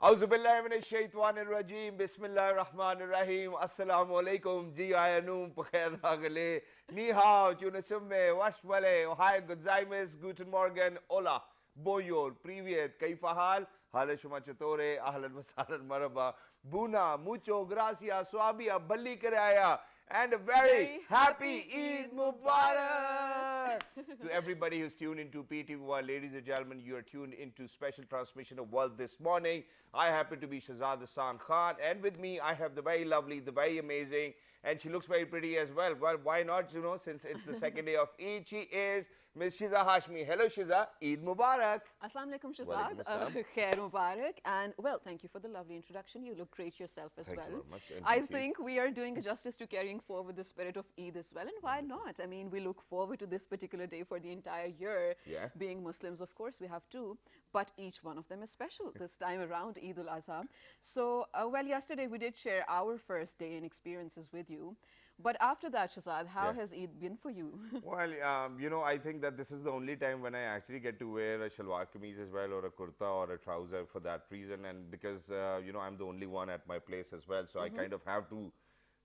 Auzubillahiminash-shaytanir-rajim. Bismillahir-rahmanir-rahim. Assalamu-alaikum. Ji ayanum pakhair nagale. Ni hao, tunasumme, washwale, ohai gozaimasu, guten morgen, hola, boyor, privyet, kaifa hal? Hale shuma chatore, ahlan wa sahlan marhaba. Buna, mucho, gracias, swabia, balli kare aaya. And a very happy Eid Mubarak to everybody who's tuned into PTV. Ladies and gentlemen, you are tuned into special transmission of World this morning. I happen to be Shahzad Hassan Khan, and with me I have the very lovely, the very amazing, and she looks very pretty as well. Well, why not, you know, since it's the second day of Eid. She is Miss Shiza Hashmi. Hello Shiza, Eid Mubarak. Assalamu alaikum Walaikum Shahzad, assalam. Khair Mubarak, and well, thank you for the lovely introduction. You look great yourself as Thank well. you very much. And I you too. think we are doing justice to carrying forward the spirit of Eid as well, and why not? I mean, we look forward to this particular day for the entire year. Yeah. Being Muslims, of course, we have two, but each one of them is special this time around Eid Ul Azha. So, well, yesterday we did share our first day and experiences with you. But after that, Shahzad, how Yeah. has Eid been for you? Well, you know, I think that this is the only time when I actually get to wear a shalwar kameez as well, or a kurta or a trouser for that reason, and because you know, I'm the only one at my place as well, so I kind of have to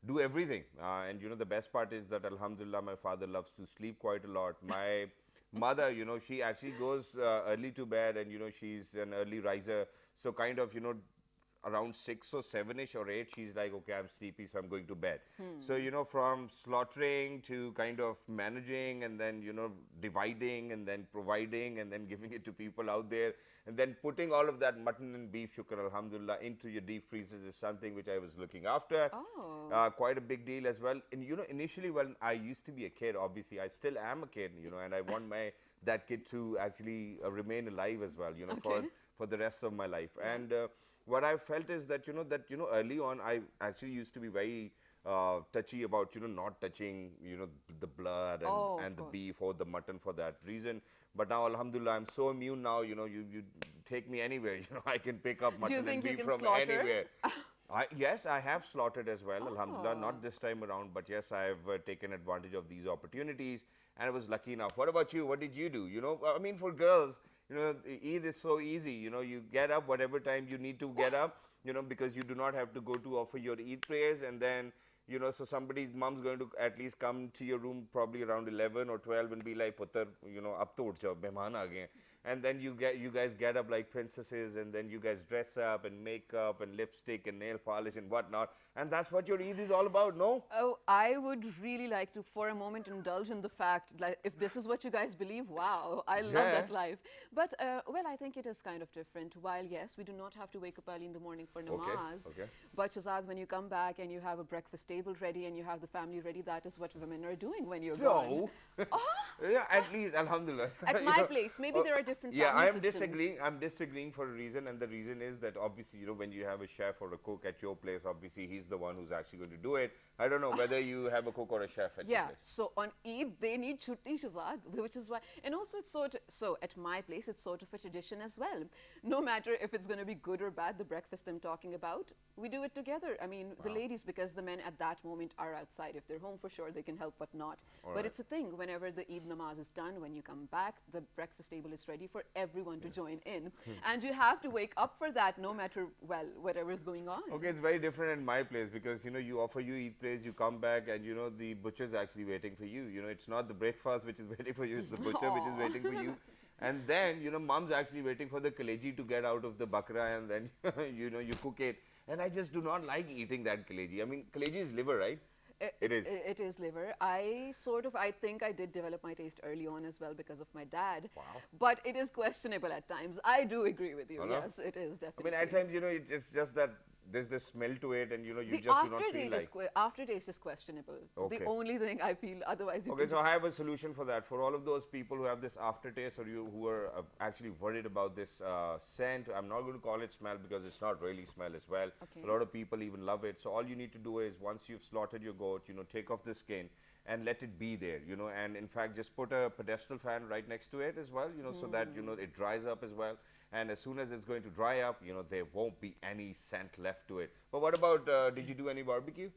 do everything. And you know, the best part is that Alhamdulillah, my father loves to sleep quite a lot. My mother, you know, she actually goes early to bed, and you know, she's an early riser, so kind of, you know, around 6 or 7ish or 8, she's like, okay, I'm sleepy, so I'm going to bed. So, you know, from slaughtering to kind of managing, and then, you know, dividing, and then providing, and then giving it to people out there, and then putting all of that mutton and beef, shukr alhamdulillah, into your deep freezers is something which I was looking after. Oh. Quite a big deal as well. And you know, initially when I used to be a kid, obviously I still am a kid, you know, and I want that kid to actually remain alive as well, you know, Okay. for the rest of my life. Yeah. And what I felt is that early on I actually used to be very touchy about not touching the blood Oh, and of the course. beef or the mutton for that reason. But now alhamdulillah, I'm so immune now. You take me anywhere. I can pick up Do you mutton and think you beef can from slaughter? anywhere. Yes, I have slaughtered as well, alhamdulillah, Oh. not this time around, but yes, I have taken advantage of these opportunities, and I was lucky enough. What about you? What did you do? I mean, for girls, Eid is so easy. You get up whatever time you need to get up, because you do not have to go to offer your Eid prayers, and then, so somebody's mom's going to at least come to your room probably around 11 or 12 and be like, Putter, ab to uth jao, mehman aa gaye. And then you guys get up like princesses, and then you guys dress up and makeup and lipstick and nail polish and whatnot, and that's what your Eid is all about, no? Oh, I would really like to, for a moment, indulge in the fact, like, if this is what you guys believe, wow, I love Yeah. that life. But, well, I think it is kind of different. While, yes, we do not have to wake up early in the morning for Okay, namaz, okay. but Shazad, when you come back and you have a breakfast table ready and you have the family ready, that is what women are doing when you're gone. No. Yeah, at least, alhamdulillah. At my place, maybe there are different Yeah, family I am systems. disagreeing. I'm disagreeing for a reason, and the reason is that obviously, when you have a chef or a cook at your place, obviously he's the one who's actually going to do it. I don't know whether you have a cook or a chef at your Yeah, place. so on Eid they need chutti, Shazad, which is why, and also it's so at my place it's sort of a tradition as well. No matter if it's going to be good or bad, the breakfast I'm talking about, we do it together. I mean, the ladies, because the men at that moment are outside. If they're home, for sure they can help, but not. But right. it's a thing. Whenever the Eid namaz is done, when you come back, the breakfast table is ready for everyone to join in, and you have to wake up for that, no matter, well, whatever is going on. Okay, it's very different in my place because you offer you Eid praise, you come back, and the butcher's actually waiting for you. It's not the breakfast which is waiting for you; it's the butcher which is waiting for you. And then mom's actually waiting for the kaleji to get out of the bakra, and then you cook it. And I just do not like eating that kaleji. I mean, kaleji is liver, right? It is. It is liver. I think I did develop my taste early on as well because of my dad. Wow. But it is questionable at times. I do agree with you. Oh, no? Yes, it is I definitely. mean, at times, it's just that there's this smell to it, and you The just do not feel like. aftertaste is questionable. Okay. The only thing I feel, otherwise you Okay, can so I have a solution for that. For all of those people who have this aftertaste, or you who are actually worried about this scent, I'm not going to call it smell because it's not really smell as well. Okay. A lot of people even love it. So all you need to do is, once you've slaughtered your goat, take off the skin and let it be there, and in fact just put a pedestal fan right next to it as well, so that it dries up as well. And as soon as it's going to dry up, there won't be any scent left to it. But what about, did you do any barbecue?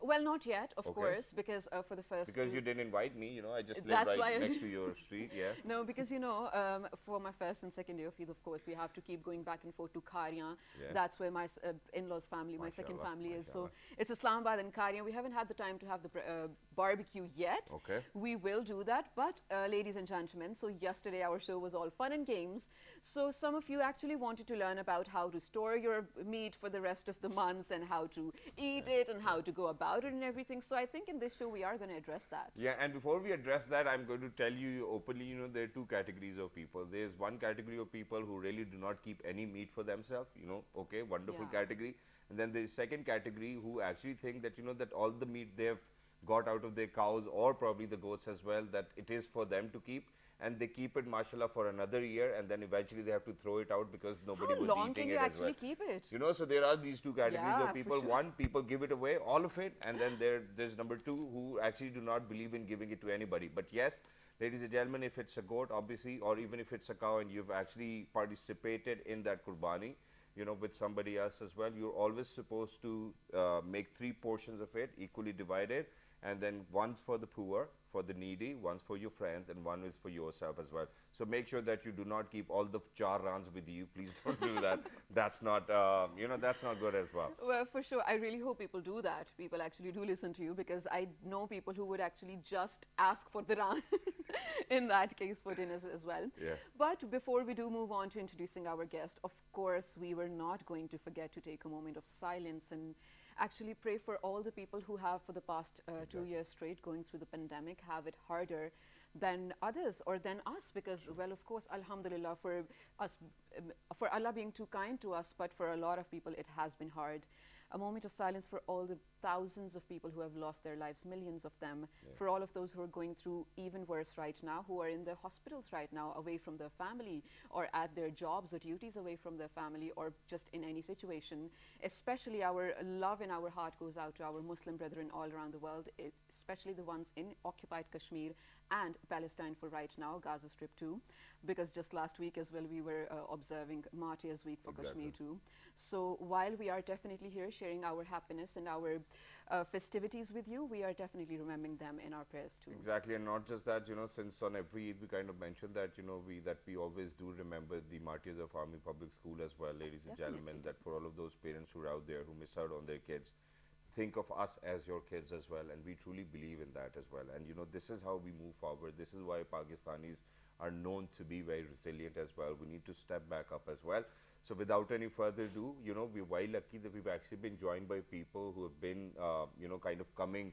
Well, not yet, of Okay. course, because for the first Because two- you didn't invite me, you know, I just live That's right why- next to your street, yeah. No, because for my first and second day of Eid, of course, we have to keep going back and forth to Karian. Yeah. That's where my in-laws family, my second Mashallah, family is. So mashallah. it's Islamabad and Karian. We haven't had the time to have the barbecue yet. Okay. We will do that. But ladies and gentlemen, so yesterday our show was all fun and games. So some of you actually wanted to learn about how to store your meat for the rest of the months and how to eat it and how to go about it and everything. So I think in this show we are going to address that. Yeah, and before we address that, I'm going to tell you openly, you know, there are two categories of people. There's one category of people who really do not keep any meat for themselves, you know, okay, wonderful Yeah. category. And then there's second category who actually think that, you know, that all the meat they've got out of their cows or probably the goats as well, that it is for them to keep. And they keep it, mashallah, for another year, and then eventually they have to throw it out because nobody How was long eating can you it as actually well. keep it? You know, so there are these two categories Yeah, of for people. sure. One, people give it away, all of it, and then there's number two who actually do not believe in giving it to anybody. But yes, ladies and gentlemen, if it's a goat, obviously, or even if it's a cow and you've actually participated in that qurbani, you know, with somebody else as well, you're always supposed to make 3 portions of it, equally divided, and then one's for the poor, for the needy, one's for your friends, and one is for yourself as well. So make sure that you do not keep all the char rans with you. Please don't do that. That's not, you know, that's not good as well. Well, for sure. I really hope people do that. People actually do listen to you because I know people who would actually just ask for the ran in that case for dinners as well. Yeah. But before we do move on to introducing our guest, of course, we were not going to forget to take a moment of silence and actually pray for all the people who have for the past 2 years straight going through the pandemic have it harder than others or than us because well of course alhamdulillah for us for Allah being too kind to us, but for a lot of people it has been hard. A moment of silence for all the thousands of people who have lost their lives, millions of them, for all of those who are going through even worse right now, who are in the hospitals right now, away from their family, or at their jobs or duties away from their family, or just in any situation. Especially our love in our heart goes out to our Muslim brethren all around the world, especially the ones in occupied Kashmir and Palestine for right now, Gaza Strip too, because just last week as well we were observing Martyrs Week for Kashmir too. So while we are definitely here sharing our happiness and our festivities with you, we are definitely remembering them in our prayers too. Exactly, and not just that, you know, since on every Eid we kind of mentioned that, you know, we always do remember the martyrs of Army Public School as well, ladies and gentlemen, that for all of those parents who are out there who miss out on their kids, think of us as your kids as well, and we truly believe in that as well. And you know, this is how we move forward. This is why Pakistanis are known to be very resilient as well. We need to step back up as well. So without any further ado, you know, we're very lucky that we've actually been joined by people who have been, you know, kind of coming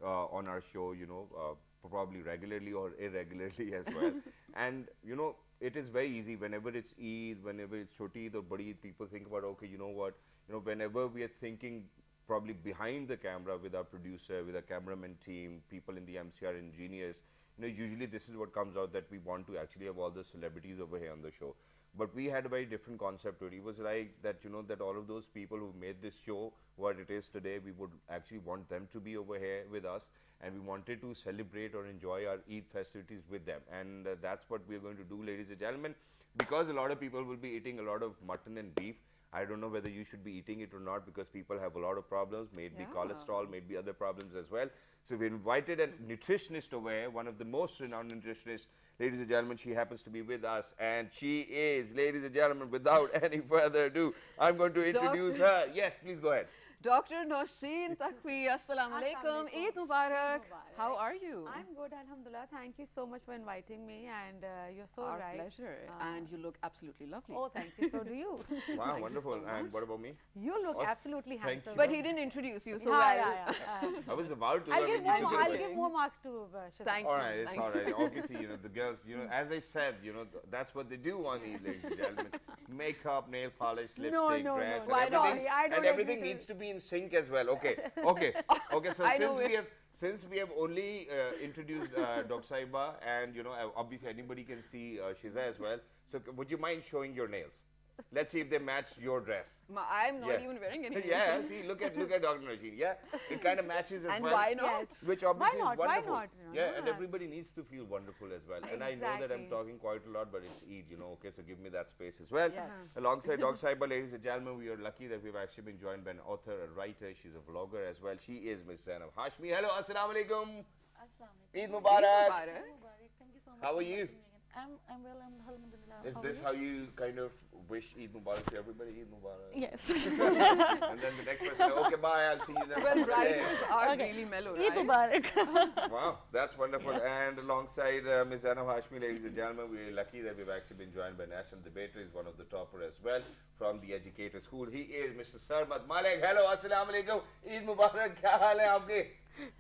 on our show, you know, probably regularly or irregularly as well. And, you know, it is very easy whenever it's Eid, whenever it's Choti Eid or Badi Eid, people think about, okay, you know what, you know, whenever we are thinking probably behind the camera with our producer, with our cameraman team, people in the MCR engineers, you know, usually this is what comes out, that we want to actually have all the celebrities over here on the show. But we had a very different concept to it. It was like that, you know, that all of those people who made this show what it is today, we would actually want them to be over here with us, and we wanted to celebrate or enjoy our Eid festivities with them. And that's what we're going to do, ladies and gentlemen, because a lot of people will be eating a lot of mutton and beef. I don't know whether you should be eating it or not, because people have a lot of problems, may it be cholesterol, may it be other problems as well. So we invited a nutritionist over here, one of the most renowned nutritionists. Ladies and gentlemen, she happens to be with us, and she is, ladies and gentlemen, without any further ado, I'm going to introduce her. Yes, please go ahead. Dr. Nosheen Taqwi, Assalamu alaikum, Eid Mubarak. How are you? I'm good, alhamdulillah. Thank you so much for inviting me, and you're so Our right. pleasure. And you look absolutely lovely. Oh, thank you. So do you. Wow, Thank you wonderful. so And much. what about me? You look Oh, absolutely thank handsome. you. But he didn't introduce you, so yeah. I was about to. I'll I give mean, more. you just I'll said- give more marks to Shazam. Thank All you. right, it's Thank all you. right. Obviously, you know, the girls, you know, as I said, you know, that's what they do on Eid, ladies and gentlemen. Makeup, nail polish, lipstick, no, dress, no. and Why everything. not? I don't And everything agree to- needs to be in sync as well. Okay, okay. So I know since we have only introduced Dr. Saiba, and you know, obviously anybody can see Shiza as well. So would you mind showing your nails? Let's see if they match your dress. I'm not Yeah. even wearing anything. Yeah, see, look at Dr. Rashid. Yeah, it kind of matches as And well. why not? Yes. Which obviously Why not? is wonderful. Why not? You know, Yeah, and yeah. everybody needs to feel wonderful as well. And I know that I'm Exactly. talking quite a lot, but it's Eid, you know. Okay, so give me that space as well. Yes. Alongside Dog Saiba, ladies and gentlemen, we are lucky that we've actually been joined by an author, a writer. She's a vlogger as well. She is Miss Zainab Hashmi. Hello, assalamu alaikum. Assalamualaikum. Eid Mubarak. Mubarak. Mubarak. Thank you so much. How for are you? inviting me again. I'm well, alhamdulillah. Is this how you kind of wish Eid Mubarak to everybody? Eid Mubarak. Yes. And then the next person, okay, bye, I'll see you next Well, Sunday. writers are Okay. really mellow, Eid right? Mubarak. Wow, that's wonderful. And alongside Ms. Zainab Hashmi, ladies and gentlemen, we're lucky that we've actually been joined by national debater. He's one of the topper as well from the Educator School. He is Mr. Sarmat Malik. Hello, assalamu alaikum. Eid Mubarak. Kya haal hai aapke?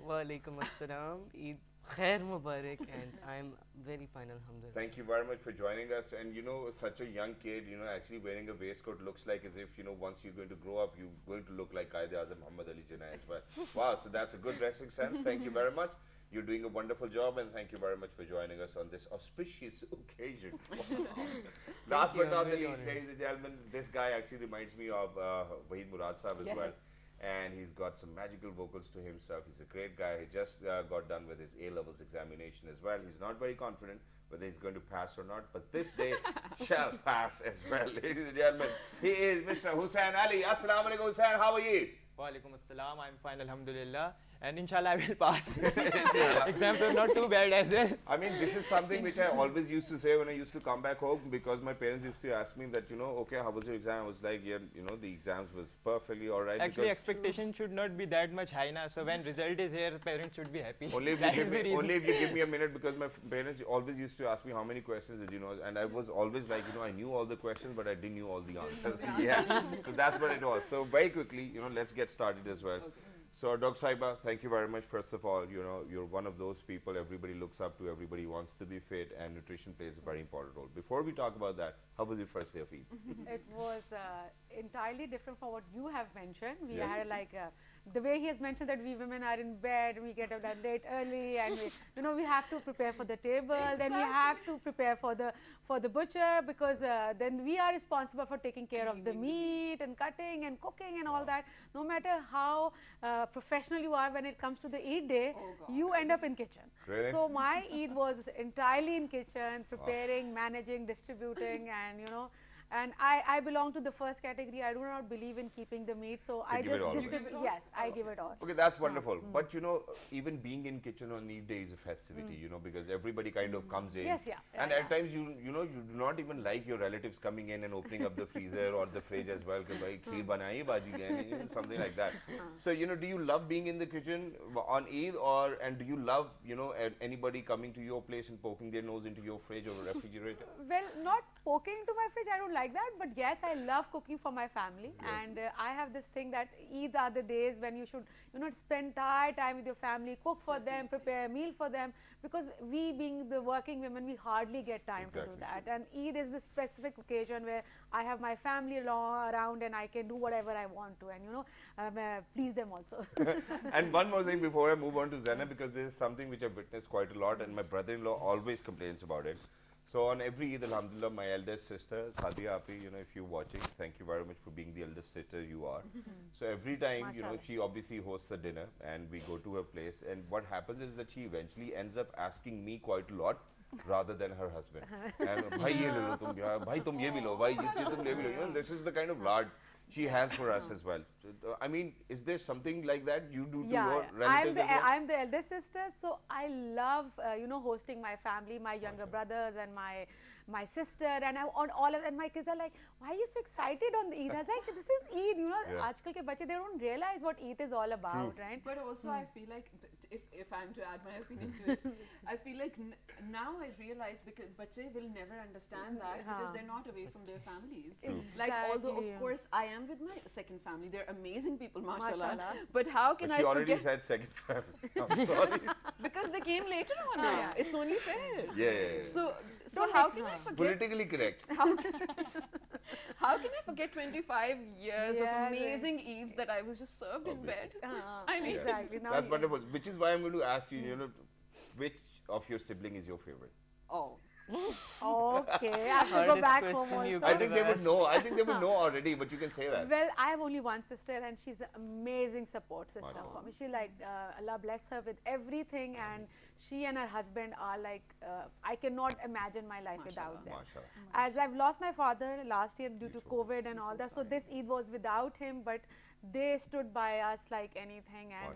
Walaikum assalam. Eid Khair Mubarak, and I'm very fine, alhamdulillah. Thank you very much for joining us. And you know, such a young kid, you know, actually wearing a waistcoat looks like as if, you know, once you're going to grow up, you're going to look like Qaid-e-Azam Muhammad Ali Jinnah as well. Wow, so that's a good dressing sense. Thank you very much. You're doing a wonderful job, and thank you very much for joining us on this auspicious occasion. Last you, but I'm not the very least, honored. ladies and gentlemen, this guy actually reminds me of Wahid Murad Sahib as Yes. well. And he's got some magical vocals to himself. He's a great guy. He just got done with his A-levels examination as well. He's not very confident whether he's going to pass or not, but this day shall pass as well, ladies and gentlemen. He is Mr. Hussain Ali. Assalamu alaikum, Hussain. How are you? Walaikum assalam. I'm fine, alhamdulillah. And inshallah, I will pass. Exams are not too bad as well. I mean, this is something which I always used to say when I used to come back home, because my parents used to ask me that, you know, okay, how was your exam? I was like, yeah, you know, the exams was perfectly all right. Actually, because expectation should not be that much high now. So when result is here, parents should be happy. only if, you That give is the me, reason. only if you give me a minute, because my parents always used to ask me how many questions did you know, and I was always like, you know, I knew all the questions, but I didn't know all the answers. Yeah, so that's what it was. So very quickly, you know, let's get started as well. So, Dr. Saiba, thank you very much. First of all, you know, you're one of those people everybody looks up to, everybody wants to be fit, and nutrition plays a very important role. Before we talk about that, how was your first day of Eid? It was entirely different from what you have mentioned. We Yeah. had like the way he has mentioned that we women are in bed, we get up that late early, and we, you know, we have to prepare for the table. Then we have to prepare for the butcher, because then we are responsible for taking care of the meat and cutting and cooking and all that. No matter how professional you are, when it comes to the Eid day, you end up in kitchen. Really? So my Eid was entirely in kitchen, preparing, managing, distributing, and you know. And I belong to the first category. I do not believe in keeping the meat, so I give it just all away. distribute. Yes, I give it all. Okay, that's wonderful. But you know, even being in kitchen on Eid day is a festivity, you know, because everybody kind of comes in. Yes, yeah, And yeah, at times, you know, you do not even like your relatives coming in and opening up the freezer or the fridge as well. Ki bhai, kheer banai, bhaji gaye, you know, something like that. So, you know, do you love being in the kitchen on Eid, and do you love, you know, anybody coming to your place and poking their nose into your fridge or refrigerator? Well, not poking into my fridge, I don't like that, but yes, I love cooking for my family. And I have this thing that Eid are the days when you should, you know, spend entire time with your family, cook for them, prepare a meal for them, because we being the working women, we hardly get time to do Exactly, that. And Eid is the specific occasion where I have my family around and I can do whatever I want to, and you know, please them also. And one more thing before I move on to Zainab, because this is something which I've witnessed quite a lot, and my brother-in-law always complains about it. So on every Eid, alhamdulillah, my eldest sister, Sadia Api, you know, if you're watching, thank you very much for being the eldest sister you are. So every time, you know, Mashallah. she obviously hosts a dinner and we go to her place, and what happens is that she eventually ends up asking me quite a lot rather than her husband. And bhai ye le lo tum, bhai tum ye bhi lo, bhai ye tum ye bhi lo. You know, this is the kind of lard she has for us as well. I mean, is there something like that you do to your relatives as well? I'm the eldest sister, so I love you know, hosting my family, my younger brothers and my sister, and on all of, and my kids are like, why are you so excited on the Eid? I was like, this is Eid, you know. Yeah. Aajkal ke bache, they don't realize what Eid is all about, right? But also, I feel like if I'm to add my opinion to it, I feel like now I realize, because bache will never understand that because they're not away from their families. Like, although Exactly. of course I am with my second family, they're amazing people, mashallah. Mashallah. But how can But I she already forget? said second family. I'm sorry. Because they came later on. Yeah. It's only fair. Yeah. So how can I forget? Politically correct. How can I forget 25 years Yeah, of amazing Eids that I was just served in bed? I mean, Yeah. Exactly. Now That's you- wonderful. Which is why I'm going to ask you, you know, which of your sibling is your favorite? oh, Okay, I have to go Hardest back home question also. you I think they would Asked. know. I think they would know already, but you can say that. Well, I have only one sister, and she's an amazing support system Mashallah. for me. She like Allah bless her with everything, and she and her husband are like I cannot imagine my life without them. Mashallah. As I've lost my father last year due to COVID and all that, so this Eid was without him, but they stood by us like anything. And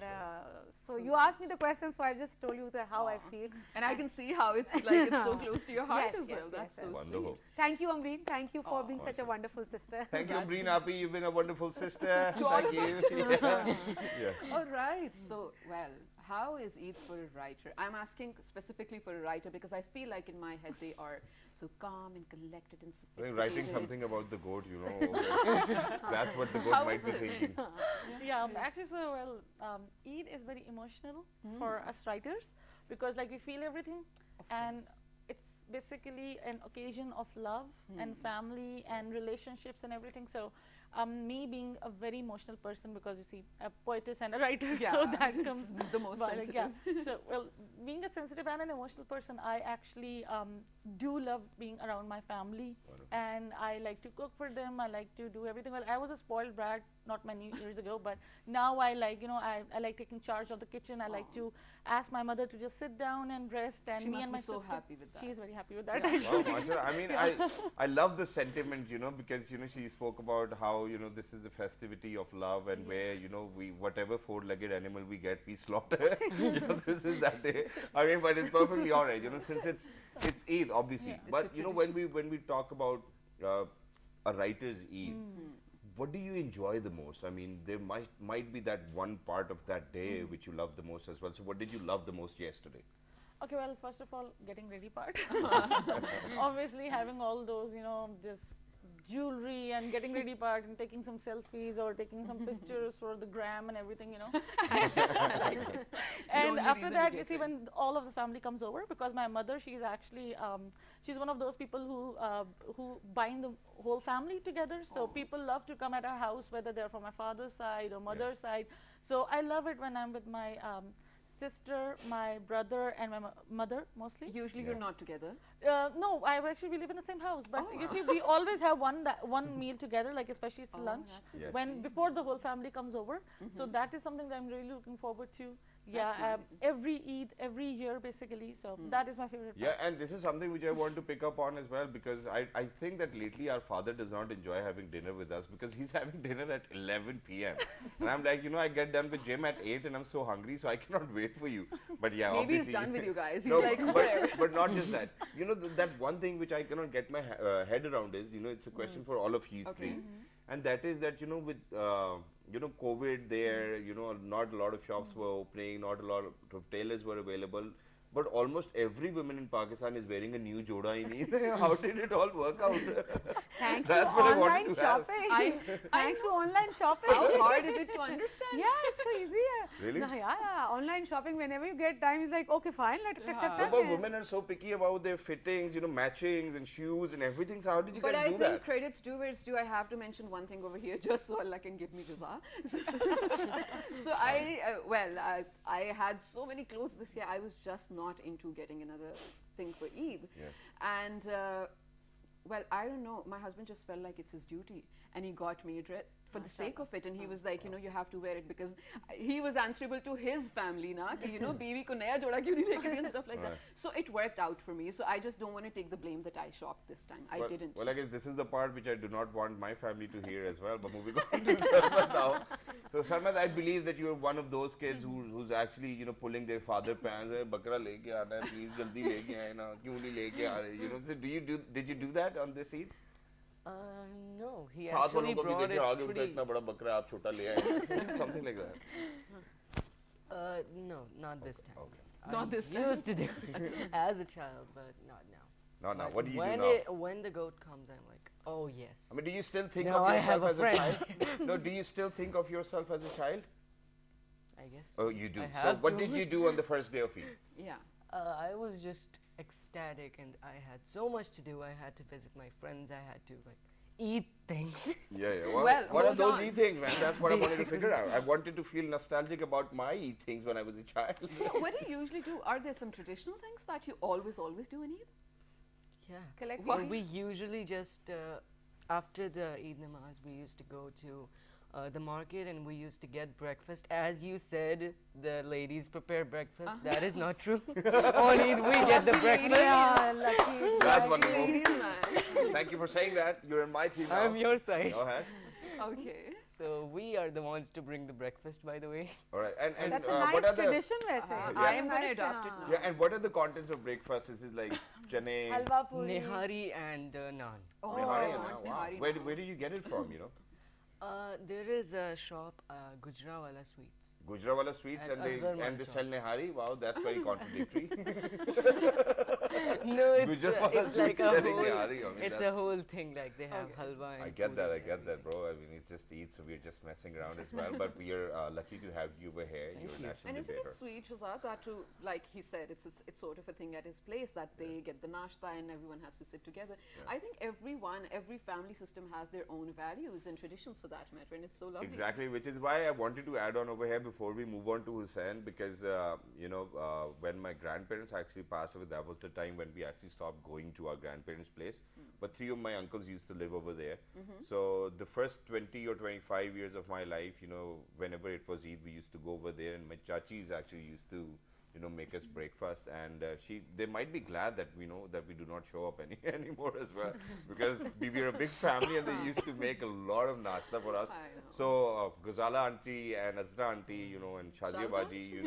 so you asked me the question, so I just told you how I feel. And I can see how it's like it's so close to your heart Yes, as yes, well. yes, That's yes. so Wonderful. sweet. Thank you, Amreen. Thank you for being such a wonderful sister. Thank you, Ambreen Api. You've been a wonderful sister. To all Thank of you. Yeah. All right. So, well, how is Eid for a writer? I'm asking specifically for a writer because I feel like in my head they are so calm and collected and I sophisticated. think writing something about the goat, you know, that's what the goat How might is be it? thinking. Yeah, actually, so well, Eid is very emotional for us writers because like we feel everything, and it's basically an occasion of love and family and relationships and everything. So, me being a very emotional person because you see, a poetess and a writer, so that this comes is the most But, sensitive. yeah. So, well, being a sensitive and an emotional person, I actually do love being around my family, and I like to cook for them. I like to do everything. Well, I was a spoiled brat not many years ago, but now I like, I like taking charge of the kitchen. I like to ask my mother to just sit down and rest, and She me must and be my so sister. happy with that. She is very happy with that. Yeah. Wow, mashallah. I mean, I love the sentiment, because, she spoke about how, this is the festivity of love and where, we, whatever four-legged animal we get, we slaughter. This is that day. I mean, but it's perfectly all right, since it's Eid, obviously. Yeah. But, when we talk about a writer's Eid, what do you enjoy the most? I mean, there might be that one part of that day which you love the most as well. So what did you love the most yesterday? Okay, well, first of all, getting ready part. Obviously, having all those, just jewelry and getting ready part and taking some selfies or taking some pictures for the gram and everything, I like it. The And only after reason that, to you get see, ready. when all of the family comes over, because my mother, she's actually, she's one of those people who bind the whole family together. So people love to come at our house, whether they're from my father's side or mother's side. So I love it when I'm with my sister, my brother, and my mother mostly. Usually you're not together. No, we live in the same house, but Oh. you see, we always have one meal together, like especially it's lunch that's Yeah. when before the whole family comes over. So that is something that I'm really looking forward to. Yeah, every Eid, every year basically. So that is my favorite. Yeah, and this is something which I want to pick up on as well, because I think that lately our father does not enjoy having dinner with us because he's having dinner at 11 p.m. And I'm like, I get done with gym at 8 and I'm so hungry, so I cannot wait for you. But yeah, Maybe he's obviously. done with you guys. He's No, like, whatever. but not just that. That one thing which I cannot get my head around is, it's a question for all of you Okay. three. And that is that, with, COVID there, not a lot of shops were opening, not a lot of tailors were available. But almost every woman in Pakistan is wearing a new joda in Eid. How did it all work out? Thanks That's to what I wanted online to ask. shopping. Thanks to online shopping. How hard is it to understand? Yeah, it's so easy. Really? No, yeah. Online shopping, whenever you get time, it's like, okay, fine, let's No, but women are so picky about their fittings, matchings and shoes and everything. So how did you But guys I do think that? credits due where it's due. I have to mention one thing over here just so Allah can give me jaza. So I had so many clothes this year. I was just not into getting another thing for Eid. And well, I don't know. My husband just felt like it's his duty, and he got me a dress for the sake of it. And he was like, you have to wear it because he was answerable to his family, na? Ki, biwi ko naya joda kyun nahi leke diya and stuff like that. So it worked out for me. So I just don't want to take the blame that I shopped this time. I didn't. Well, I guess this is the part which I do not want my family to hear as well. But moving on to Sarmad now. So Sarmad, I believe that you're one of those kids who's actually, pulling their father pants. Bakra leke aana hai, please jaldi leke aaye na. Kyun nahi leke aa rahe? So did you do that on this Eid? No, he साथ actually वालों को भी brought देखे it आगे उनका pretty. इतना बड़ा बकरा आप छोटा ले आए. Something like that. No, not this time. Okay. Not I'm this time. used to do it as a child, but not now. No, But what do you do when now? when the goat comes, I'm like, oh yes. I mean, do you still think Now of I yourself have a as a friend. child? No, do you still think of yourself as a child? I guess. Oh, you do. I So have what to. did you do on the first day of Eid? Yeah. I was just ecstatic, and I had so much to do. I had to visit my friends. I had to eat things. Yeah. Well, what are hold those on. Eid things, man? That's what I wanted to figure out. I wanted to feel nostalgic about my Eid things when I was a child. What do you usually do? Are there some traditional things that you always do in Eid? Yeah. Collect What? We usually just after the Eid namaz, we used to go to the market and we used to get breakfast. As you said, the ladies prepare breakfast. That is not true. On Eid, we get the breakfast. Yeah, lucky. That's lucky. wonderful. Ladies, man. Thank you for saying that. You're in my team now. I'm your side. Go ahead. Okay. So we are the ones to bring the breakfast, by the way. All right. And That's a what nice are the tradition, वैसे. Yeah. I am going to Nice, adopt it हाँ. now. yeah? And what are the contents of breakfast? Is it like chane? Halwa puri. Nehari and naan. Oh, Nihari, I and want naan. Wow. nihari Where, now. where do you get it from? You know, There is a shop, Gujrawala Sweets. Gujrawala Sweets, At and they Asghar and they Mall sell nehari. Wow, that's very contradictory. No, Gujrawala it's like Sweets a selling whole, nihari. I mean, it's that's- a whole thing. Like they have Okay. halwa and I get puri that, I and get that, everything. bro. I mean, it's just Eid, so we're just messing around as well. But we are lucky to have you over here. You're a you. national And isn't debater. it sweet, Shazad, that to, like he said, it's sort of a thing at his place that they get the nashta and everyone has to sit together. I think every family system has their own values and traditions for that matter, and it's so lovely. Exactly, which is why I wanted to add on over here before we move on to Hussain, because when my grandparents actually passed away, that was the time when we actually stopped going to our grandparents' place. But 3 of my uncles used to live over there. So the first 20 or 25 years of my life, whenever it was Eid, we used to go over there, and my chachis actually used to make us breakfast, and they might be glad that we do not show up anymore as well, because we were a big family and they used to make a lot of nashta for us. I know. So Ghazala auntie and Azra auntie, and Shazia Shazia Baji,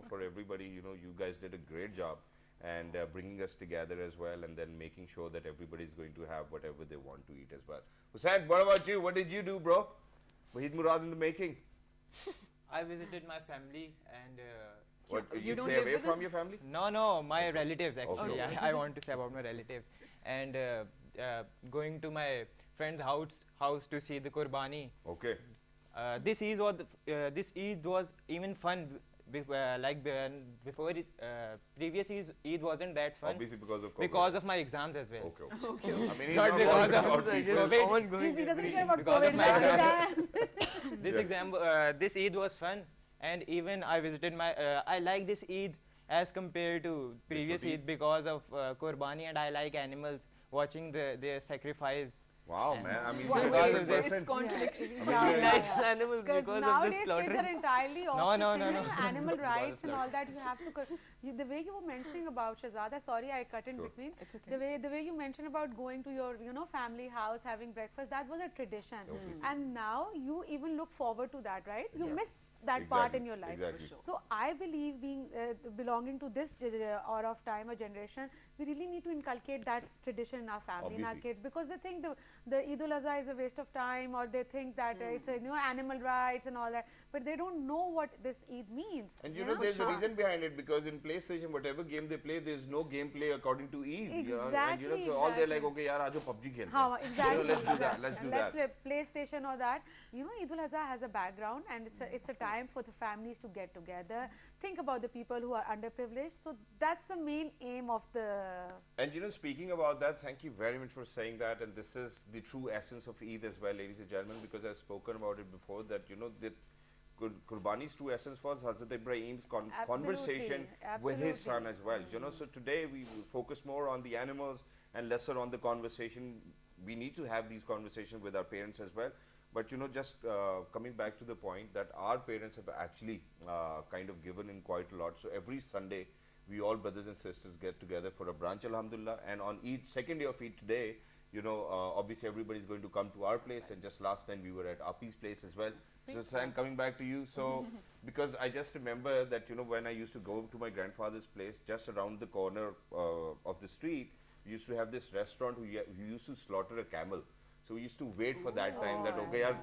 for everybody, you guys did a great job, and bringing us together as well, and then making sure that everybody is going to have whatever they want to eat as well. Hussain, what about you? What did you do, bro? Wahid Murad in the making. I visited my family and What, You you don't stay live away with from them? your family? no, my relatives actually. Okay. I want to say about my relatives and going to my friend's house to see the Qurbani. Okay. This Eid was even fun. Before it, previous Eid wasn't that fun Obviously because of COVID. because of my exams as well. Okay. I mean, he's Not not because worried of about the people. just Just COVID. ongoing. He doesn't care about Because of COVID. my right? This this Eid was fun, and even I visited my. I like this Eid as compared to previous Eid. Eid because of Qurbani, and I like animals, watching their sacrifice. Wow, man. I mean, Why- you're a Because wait, different of this- it's person. contradiction. I mean, Yeah, you're He yeah, likes yeah. animals Because because of the nowadays kids slaughter. are entirely No, opposite, no, you no, know, no. animal Because of rights and all slaughter. that you have to. The way you were mentioning about Shahzada, sorry I cut in Sure. between. It's okay. The way you mentioned about going to your family house, having breakfast, that was a tradition. Obviously. And now you even look forward to that, right? You Yes. miss that part Exactly, in your life. exactly. For sure. So I believe belonging to this era of time or generation, we really need to inculcate that tradition in our family, in our Obviously. kids, because they think the Eid Ul Azha is a waste of time, or they think that it's animal rights and all that, but they don't know what this Eid means. And there's a Sure. reason behind it, because in PlayStation, whatever game they play, there's no gameplay according to Eid. And Exactly, so all they're like, exactly. okay, yaar, aajo PUBG khelte How hain. exactly? Let's do that. Let's And do that. play PlayStation or that. Eid Ul Azha has a background, and it's a time for the families to get together. Think about the people who are underprivileged. So that's the main aim of the. And speaking about that, thank you very much for saying that. And this is the true essence of Eid as well, ladies and gentlemen, because I've spoken about it before, that that Qurbani's true essence was Hazrat Ibrahim's conversation with his son as well. So today we will focus more on the animals and lesser on the conversation. We need to have these conversations with our parents as well. But just coming back to the point that our parents have actually kind of given in quite a lot. So every Sunday, we all brothers and sisters get together for a brunch, alhamdulillah. And on Eid, second day of Eid today, obviously everybody's going to come to our place. And just last time we were at Api's place as well. So Sam, coming back to you, so because I just remember that when I used to go to my grandfather's place, just around the corner of the street, we used to have this restaurant who used to slaughter a camel. So we used to wait for that time that okay, yaar,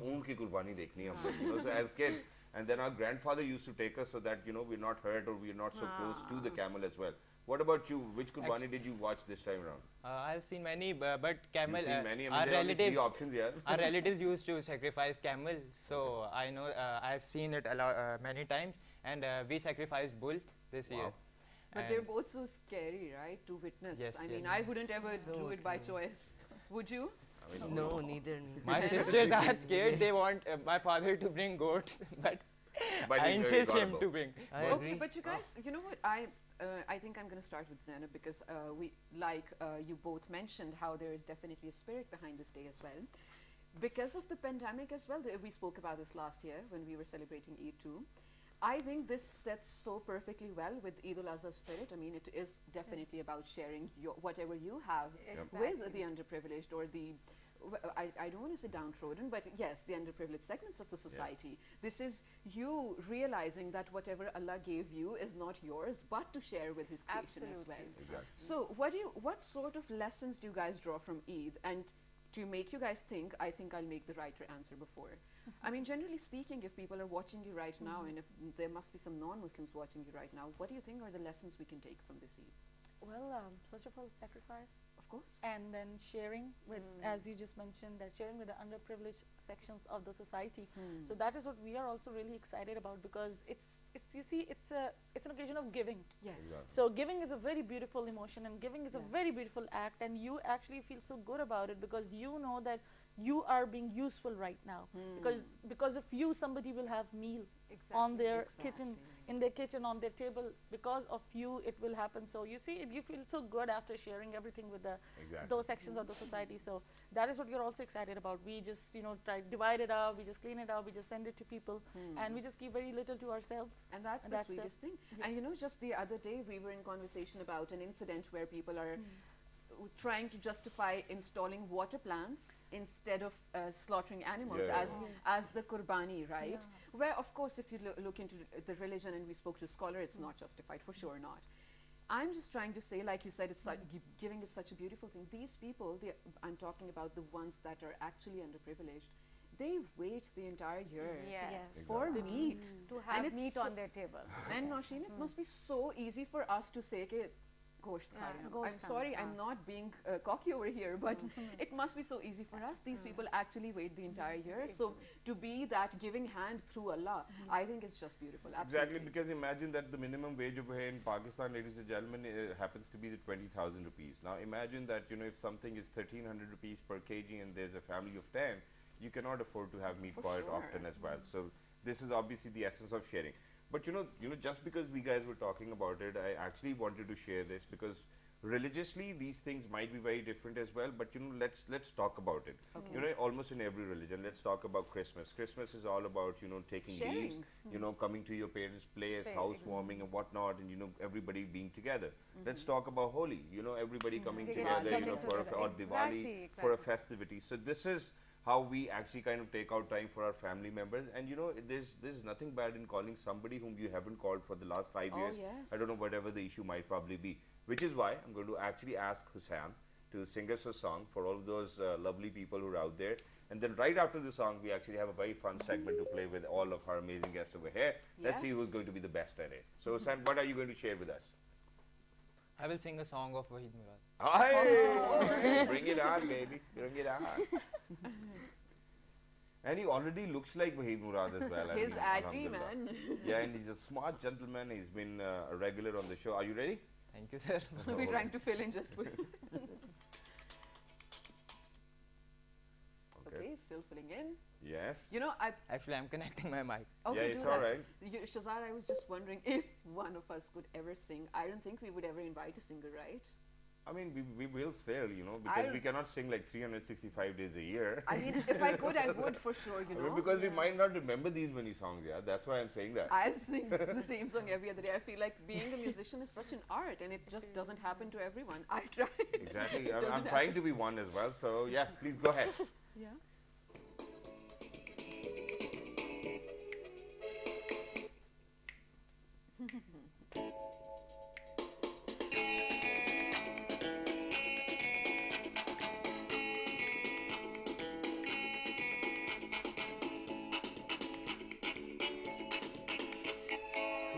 oon ki qurbani dekhni hai humko. So as kids, and then our grandfather used to take us so that we're not hurt or we're not so close to the camel as well. What about you? Which qurbani did you watch this time around? I've seen many, but camel. You've seen many. I mean, Our there are only three relatives. options here. Our relatives used to sacrifice camel, so I know I've seen it many times, and we sacrificed bull this year. But And they're both so scary, right, to witness. Yes, I mean, yes. I wouldn't ever So do it by true. choice. Would you? No, neither. my sisters are scared. They want my father to bring goats, but But I he's very insist him adorable. to bring. I Okay, agree. but you guys, you know what? I I think I'm going to start with Zainab because you both mentioned how there is definitely a spirit behind this day as well. Because of the pandemic as well, we spoke about this last year when we were celebrating Eid too. I think this sets so perfectly well with Eid Ul Azha spirit. I mean, it is definitely about sharing whatever you have with the underprivileged or the I don't want to say downtrodden, but yes, the underprivileged segments of the society. This is you realizing that whatever Allah gave you is not yours, but to share with His creation as well. Exactly. So, what sort of lessons do you guys draw from Eid? And to make you guys think, I think I'll make the writer answer before. I mean, generally speaking, if people are watching you right now, and if there must be some non-Muslims watching you right now, what do you think are the lessons we can take from this Eid? Well, first of all, sacrifice. Of course. And then sharing with, as you just mentioned, that sharing with the underprivileged sections of the society. So that is what we are also really excited about, because it's you see, it's an occasion of giving. Yes. Exactly. So giving is a very beautiful emotion, and giving is a very beautiful act, and you actually feel so good about it because you know that you are being useful right now. Because of you, somebody will have meal on their kitchen, in their kitchen, on their table. Because of you, it will happen. So you see, you feel so good after sharing everything with the those sections of the society. So that is what you're also excited about. We just try divide it up, we just clean it up, we just send it to people, and we just keep very little to ourselves. And that's the sweetest thing. And just the other day we were in conversation about an incident where people are trying to justify installing water plants instead of slaughtering animals as the qurbani, right? Where, of course, if you look into the religion, and we spoke to a scholar, it's not justified, for sure not. I'm just trying to say, like you said, it's giving is such a beautiful thing. These people, I'm talking about the ones that are actually underprivileged, they wait the entire year for meat. To have meat on their table. And Nosheen, it must be so easy for us to say, gosht kha rahe hain. I'm sorry, I'm not being cocky over here, but it must be so easy for us. These people actually wait the entire year. So to be that giving hand through Allah, I think it's just beautiful. Absolutely. Exactly, because imagine that the minimum wage over here in Pakistan, ladies and gentlemen, happens to be the 20,000 rupees. Now imagine that, if something is 1,300 rupees per kg and there's a family of 10, you cannot afford to have meat quite often as well. So this is obviously the essence of sharing. But just because we guys were talking about it, I actually wanted to share this because religiously these things might be very different as well. But let's talk about it. Almost in every religion, let's talk about Christmas. Christmas is all about taking leaves, coming to your parents' place, housewarming and whatnot, and everybody being together. Let's talk about Holi. Everybody coming together, or Diwali for a festivity. So this is how we actually kind of take out time for our family members. And there's nothing bad in calling somebody whom you haven't called for the last 5 years. I don't know, whatever the issue might probably be, which is why I'm going to actually ask Hussain to sing us a song for all of those lovely people who are out there. And then right after the song, we actually have a very fun segment to play with all of our amazing guests over here. Let's see who's going to be the best at it. So Hussain, what are you going to share with us? I will sing a song of Wahid Murad. Hey, bring it on, baby. Bring it on. And he already looks like Wahid Murad as well. His addy, man. Yeah, and he's a smart gentleman. He's been a regular on the show. Are you ready? Thank you, sir. We're trying to fill in just for Okay, still filling in. Yes. Actually, I'm connecting my mic. Okay, yeah, it's all right. Shazad, I was just wondering if one of us could ever sing. I don't think we would ever invite a singer, right? I mean, we will still, because we cannot sing like 365 days a year. I mean, if I could, I would for sure, I mean, because we might not remember these many songs, that's why I'm saying that. I'll sing the same song every other day. I feel like being a musician is such an art, and it just doesn't happen to everyone. I try. Exactly. I'm trying to be one as well. So, yeah, please go ahead. Yeah.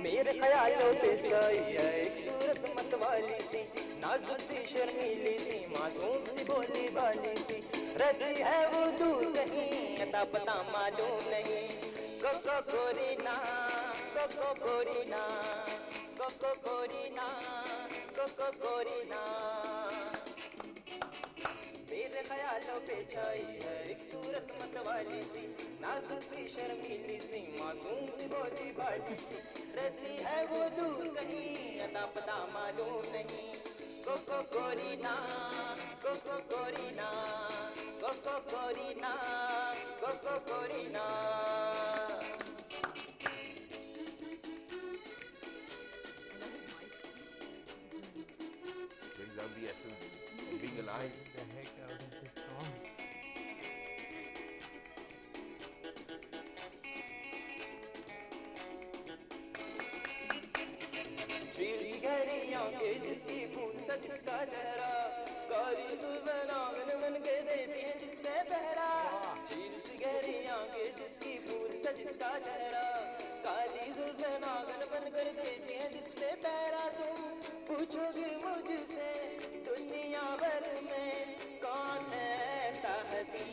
मेरे ख्यालों पे छाई है एक सूरत मतवाली सी, नाजुक सी शर्मीली सी, मासूम सी बोली वाली सी, रहती है वो दूर कहीं, अता पता मालूम नहीं। कोको कोरीना, कोको कोरीना, कोको कोरीना, कोको कोरीना। मेरे ख्यालों पे छाई है एक सूरत मतवाली सी, नाजुक सी शर्मीली सी मासूम सी भोली भाली सी रहती है वो दूर कहीं अता पता मालूम नहीं Koko Korina Koko Korina Koko Korina Koko Korina Brings out the essence of being alive. The heck out of this song. गहरियों के जिसकी फूल सा जिसका चेहरा कारी जुल्फना मन के देती है जिसमें पहरा चील सी गहरियों के जिसकी फूल सा जिसका चेहरा काली जुल्फना मन कर देती है जिसमें पहरा तुम पूछोगे मुझसे दुनिया भर में कौन है ऐसा हसी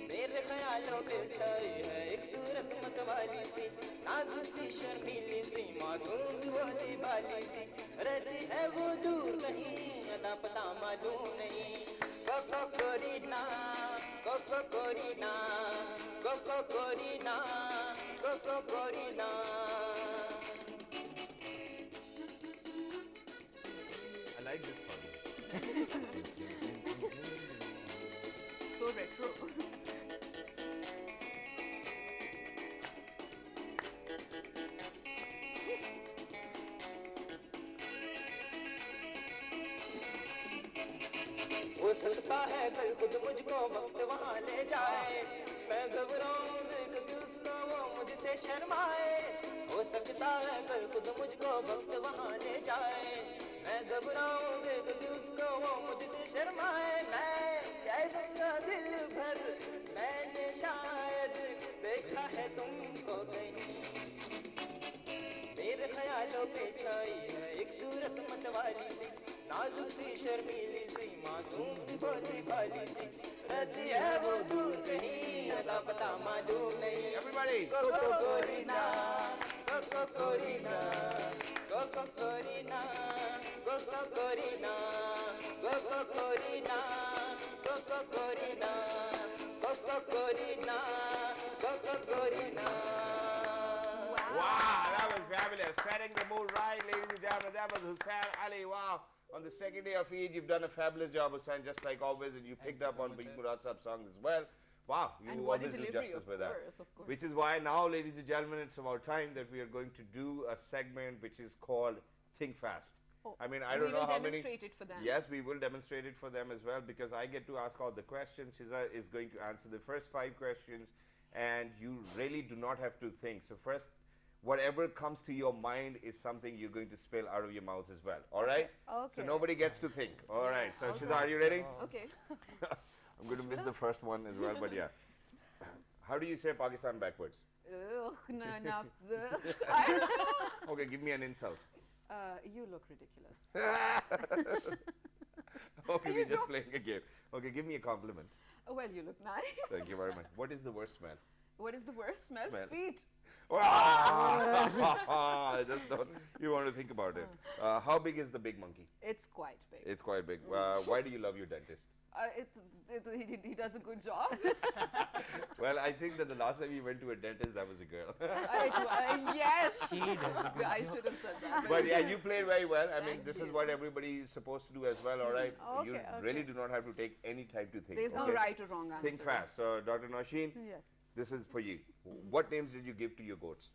मेरे ख्यालों पे छाई है एक सूरत मतवाली सी नाजुक सी शर्मीली सी मासूम सी भोली भाली सी रहती है वो दूर कहीं अता पता मालूम नहीं Koko Korina Koko Korina Koko Korina Koko Korina I like this song. So retro. हो सकता है कल खुद मुझको वक्त वहाँ ले जाए मैं घबराऊं देख उसको वो मुझसे शर्माए हो सकता है कल खुद मुझको वक्त वहाँ ले जाए मैं घबराऊं देख उसको वो मुझसे शर्माए मैं कह दूंगा दिल भर मैंने शायद देखा है तुमको कहीं मेरे ख्यालों पे छाई है एक सूरत मतवाली सी नाजुक सी शर्मीली सी मासूम सी भोली भाली सी रहती है वो दूर कहीं अता पता मालूम नहीं Everybody. Koko Korina Koko Korina Koko Korina Koko Korina Koko Korina Koko Korina Koko Korina Koko Korina Wow, that was fabulous. Setting the mood right, ladies and gentlemen. That was Hussain Ali. Wow. On the second day of Eid, you've done a fabulous job, Hussain, just like always, and you picked up on Big Murad Saab songs as well. Wow, you And what a always do delivery, justice of with that. course, of course. Which is why now, ladies and gentlemen, it's about time that we are going to do a segment which is called Think Fast. Oh, I mean, I and don't we know will how many. demonstrate it for them. Yes, we will demonstrate it for them as well because I get to ask all the questions. Shiza is going to answer the first 5 questions, and you really do not have to think. So first, whatever comes to your mind is something you're going to spill out of your mouth as well. All right? So Okay. nobody gets to think. All Yeah, right. So okay. Shiza, are you ready? Okay. I'm going to miss the first one as well, but yeah. How do you say Pakistan backwards? Ugh, no, no. I don't know. Okay, give me an insult. You look ridiculous. Okay, we're just playing a game. Okay, give me a compliment. Well, you look nice. Thank you very much. What is the worst smell? What is the worst smell? Smell. Feet. I just don't. You want to think about it. How big is the big monkey? It's quite big. It's quite big. Why do you love your dentist? He does a good job. Well, I think that the last time you went to a dentist, that was a girl. Yes. She does a good I job. should have said that. But yeah, you played very well. I mean, Thank this is you. what everybody is supposed to do as well, all right? You Okay, really okay. do not have to take any time to think. There's no okay? right or wrong answer. Think fast. So, Dr. Nausheen, Yes. this is for you. What names did you give to your goats?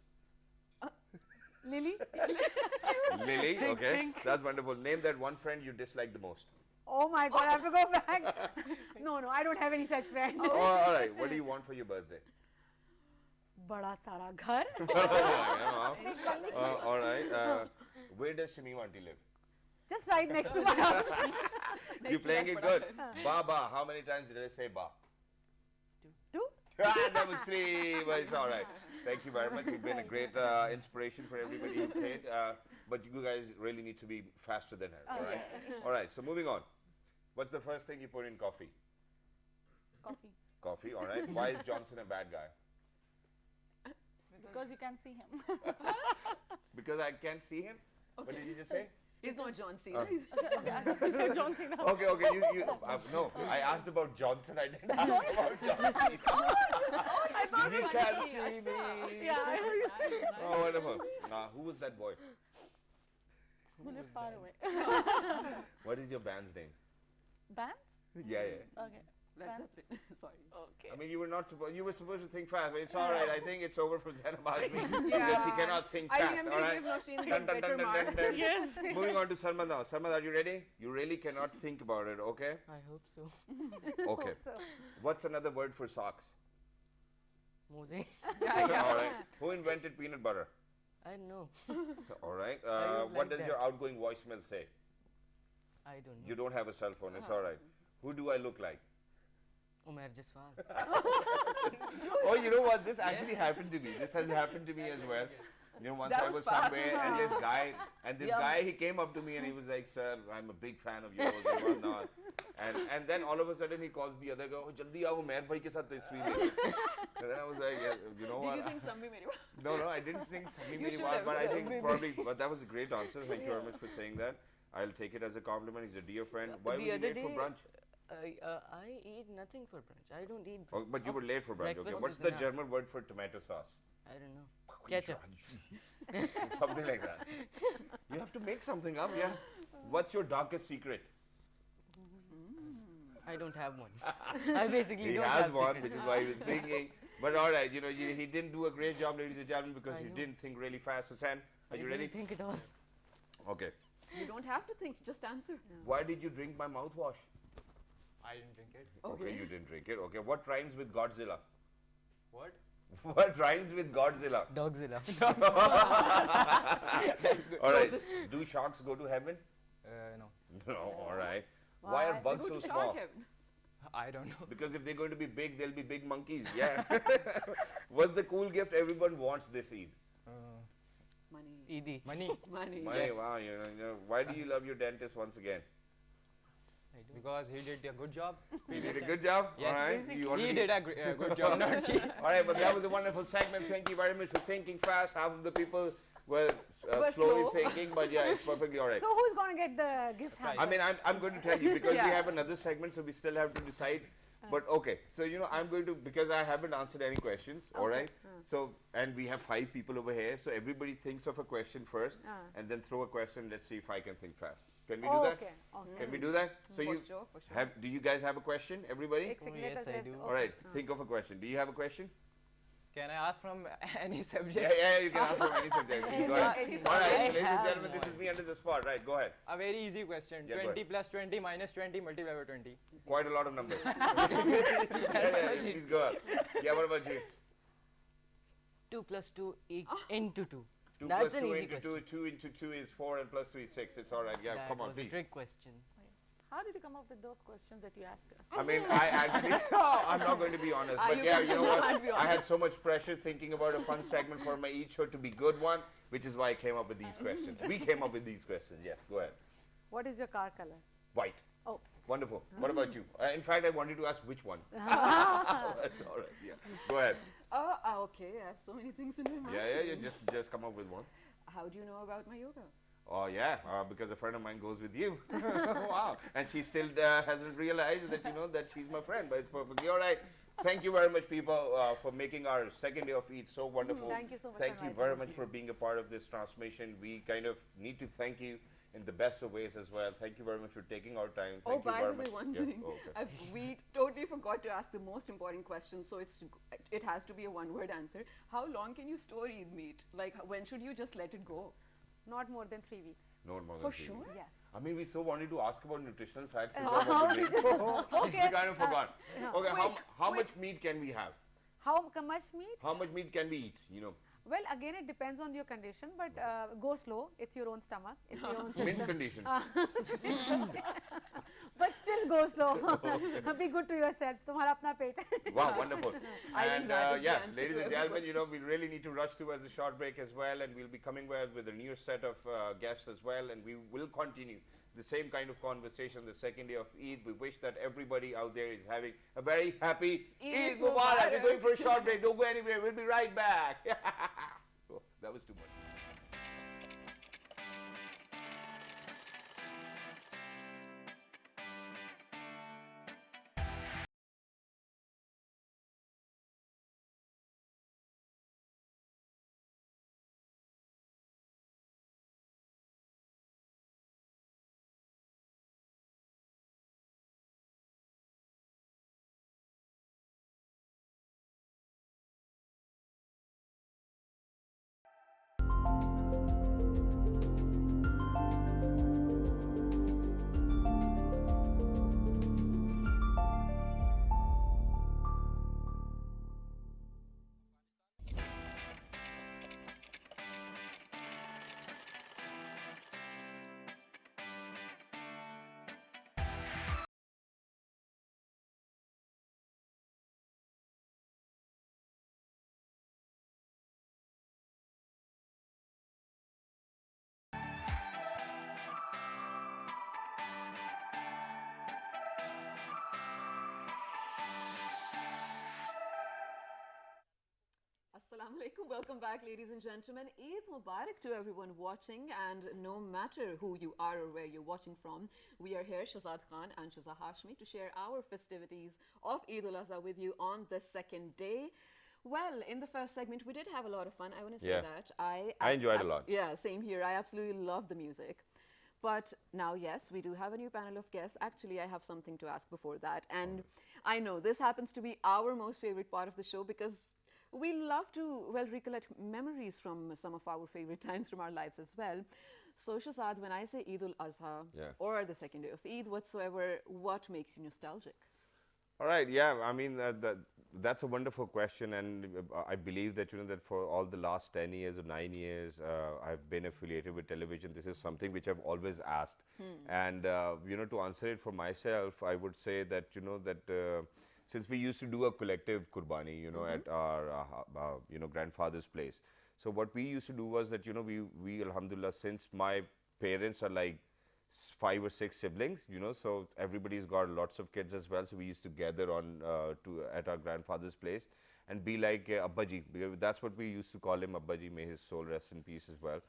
Lily? Lily, Think, okay. think. That's wonderful. Name that one friend you dislike the most. Oh my God, I have to go back. No, I don't have any such friend. Oh, all right. What do you want for your birthday? Bada sara ghar. All right. Where does Shamim auntie live? Just right next to my house. You're playing it good. Ba, ba. How many times did I say ba? 2. That was 3, but it's all right. Thank you very much. You've been a great inspiration for everybody who played. But you guys really need to be faster than her. All right. All right. So moving on. What's the first thing you put in coffee? Coffee. Coffee. All right. Why is Johnson a bad guy? Because you can see him. Because I can't see him. What did you just say? He's not John Cena. He's John Cena. Okay. Okay. No. I asked about Johnson. I didn't ask about Johnson. see me. Yeah. Oh, wonderful. Who was that boy? Who live far away. What is your band's name? Bands? Yeah, yeah. Okay. Led Band? Zeppelin. Sorry. Okay. I mean, you were not supposed. You were supposed to think fast, but it's all right. I think it's over for Zainab Azmi because Yeah. he cannot think I fast. think I'm all going to right. give Nosheen the Dun, dun, better dun, dun, mark. dun, dun. Yes. Moving on to Salman now. Salman, are you ready? You really cannot think about it, okay? I hope so. Okay. So, What's another word for socks? Mosey. All right. Who invented peanut butter? I don't know. All right. don't What like does that. your outgoing voicemail say? I don't know. You don't have a cell phone. It's all right. Who do I look like? Umair Jaswal. Oh, you know what? This actually happened to me. This has happened to me as well. You know, once That I was was fast. somewhere and this guy, he came up to me and he was like, "Sir, I'm a big fan of yours and whatnot." And then all of a sudden he calls the other guy, "Oh, jaldi aao, Umair bhai ke sath tasveer le." And then I was like, yeah, you know Did what? you sing Sambi Meri Baat? No, I didn't sing Sami You Meri should Baat, have but I sung. think probably, but that was a great answer. Thank you very much for saying that. I'll take it as a compliment. He's a dear friend. Why were The you other late for day- brunch? I eat nothing for brunch. I don't eat Oh, brunch. but you were late for brunch. Okay. Breakfast What's is the enough. German word for tomato sauce? I don't know. Ketchup. Something like that. You have to make something up, yeah. What's your darkest secret? I don't have one. I basically He don't has have one, secrets. which is why he was thinking. But all right, you know, he didn't do a great job, ladies and gentlemen, because I you know. didn't think really fast. Hussain, are I you ready? didn't think at all. Okay. You don't have to think, just answer. Why did you drink my mouthwash? I didn't drink it. Okay, you didn't drink it. Okay. What rhymes with Godzilla? What? What rhymes with Godzilla? Dogzilla. That's good. All right. Do sharks go to heaven? No, No. All right. Why are Why? They bugs go so to small? shark heaven. I don't know. Because if they're going to be big, they'll be big monkeys. Yeah. What's the cool gift everyone wants this Eid? Money. Eidi. Money. Money. Money. Wow. You know, why do you love your dentist once again? I do. Because he did a good job. He did a good job. Yes. All right. You He already- did a good job, not she. All right, but that was a wonderful segment. Thank you very much for thinking fast. Half of the people were Were slowly slow. thinking, but yeah, it's perfectly all right. so who's going to get the gift hamper? I mean, I'm going to tell you because we Yeah. have another segment, so we still have to decide. But okay, so you know, I'm going to, because I haven't answered any questions, all right? So, and we have 5 people over here, so everybody thinks of a question first and then throw a question. Let's see if I can think fast. Can we do that? Okay. Okay. Can we do that? So For you sure, for sure. do you guys have a question, everybody? Ek second, yes, let us- I let's- do. okay. All right, think of a question. Do you have a question? Can I ask from any subject? Yeah, you can ask from any subject. Go ahead. Any All right, I ladies and have gentlemen, this is me under the spot. Right, go ahead. A very easy question. Yeah, go 20 plus 20 minus 20 multiplied by 20. Quite a lot of numbers. yeah, please go on. Yeah, what about you? 2 plus 2 into 2. 2 That's plus an 2 easy into question. 2, 2 into 2 is 4 and plus 2 is 6. It's all right. Yeah, That come on, was please. a trick question. How did you come up with those questions that you asked us? I mean, I actually, I'm not going to be honest, but you yeah, you know what? can't be I had so much pressure thinking about a fun segment for my Eid show to be good one, which is why I came up with these questions. We came up with these questions. Yes, go ahead. What is your car color? White. Oh. Wonderful. What about you? In fact, I wanted to ask which one. That's all right. Yeah. Go ahead. Okay. I have so many things in my mind. Yeah. Just come up with one. How do you know about my yoga? Oh yeah, because a friend of mine goes with you. Wow. And she still hasn't realized that that she's my friend, but it's perfectly all right. Thank you very much, people, for making our second day of Eid so wonderful. Thank you so much Thank for you inviting very us. much for being a part of this transmission. We kind of need to thank you in the best of ways as well. Thank you very much for taking our time. Oh, Thank you by very the way, much. one Yeah, thing. okay. We totally forgot to ask the most important question, so it has to be a one-word answer. How long can you store Eid meat? Like, when should you just let it go? Not more than 3 weeks. No more For than three sure? weeks. Yes. I mean, we so wanted to ask about nutritional facts as well. what we drink. Okay. We kind of forgot. Okay, how quick. much meat can we have? How much meat? How much meat can we eat? Well, again, it depends on your condition, but go slow. It's your own stomach. It's your own Mint system. condition. But still go slow. Be good to yourself. तुम्हारा अपना पेट है. Wow, wonderful. I think And that is the yeah, answer ladies to and every gentlemen, we really need to rush towards a short break as well, and we'll be coming back with a new set of guests as well, and we will continue the same kind of conversation the second day of Eid. We wish that everybody out there is having a very happy Eid Eid Mubarak. We're Mubarak. going for a short break. Don't go anywhere. We'll be right back. Oh, that was too much. Assalamu alaikum. Welcome back, ladies and gentlemen. Eid Mubarak to everyone watching, and no matter who you are or where you're watching from, we are here, Shazad Khan and Shaza Hashmi, to share our festivities of Eid Ul Azha with you on the second day. Well, in the first segment, we did have a lot of fun. I want to say Yeah. that I enjoyed a lot. Yeah, same here. I absolutely love the music. But now, yes, we do have a new panel of guests. Actually, I have something to ask before that. And I know this happens to be our most favorite part of the show because we love to, well, recollect memories from some of our favorite times from our lives as well. So, Shazad, when I say Eid Ul Azha or the second day of Eid whatsoever, what makes you nostalgic? All right, yeah, I mean, that's a wonderful question, and I believe that, that for all the last 10 years or 9 years, I've been affiliated with television. This is something which I've always asked. And, to answer it for myself, I would say that, since we used to do a collective kurbani, at our, grandfather's place. So what we used to do was that, we alhamdulillah, since my parents are like 5 or 6 siblings, so everybody's got lots of kids as well. So we used to gather on at our grandfather's place and be like Abbaji, because that's what we used to call him, Abbaji, may his soul rest in peace as well.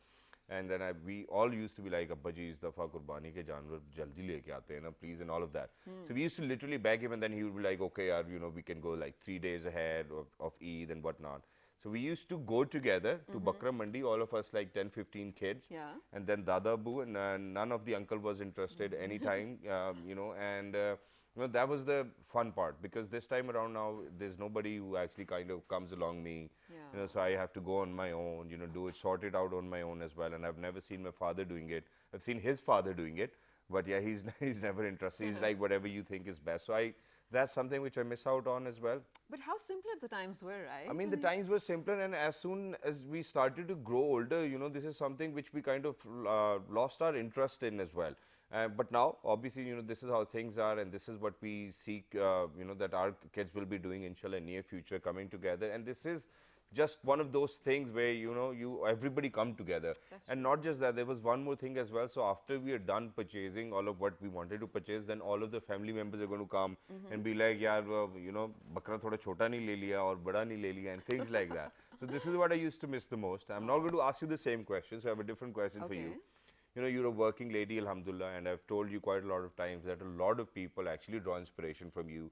And then we all used to be like, Abbaji, is dafa kurbani ke janwar jaldi leke aate hain na, please, and all of that. So we used to literally beg him, and then he would be like, okay, yaar, we can go like 3 days ahead of Eid and whatnot. So we used to go together to Bakra Mandi, all of us like 10, 15 kids. Yeah. And then Dada Abu, and none of the uncle was interested anytime, that was the fun part, because this time around now, there's nobody who actually kind of comes along me, so I have to go on my own, do it, sort it out on my own as well. And I've never seen my father doing it. I've seen his father doing it, but yeah, he's never interested. He's like, whatever you think is best. So that's something which I miss out on as well. But how simpler the times were, right? I mean, the times were simpler, and as soon as we started to grow older, this is something which we kind of lost our interest in as well. But now, obviously, this is how things are, and this is what we seek, that our kids will be doing, inshallah, in near future, coming together. And this is just one of those things where, everybody come together. And not just that, there was one more thing as well. So after we are done purchasing all of what we wanted to purchase, then all of the family members are going to come and be like, yaar, bakra thoda chota nahi le liya aur bada nahi le liya, and things like that. So this is what I used to miss the most. I'm not going to ask you the same question, so I have a different question for you. You're a working lady, alhamdulillah, and I've told you quite a lot of times that a lot of people actually draw inspiration from you.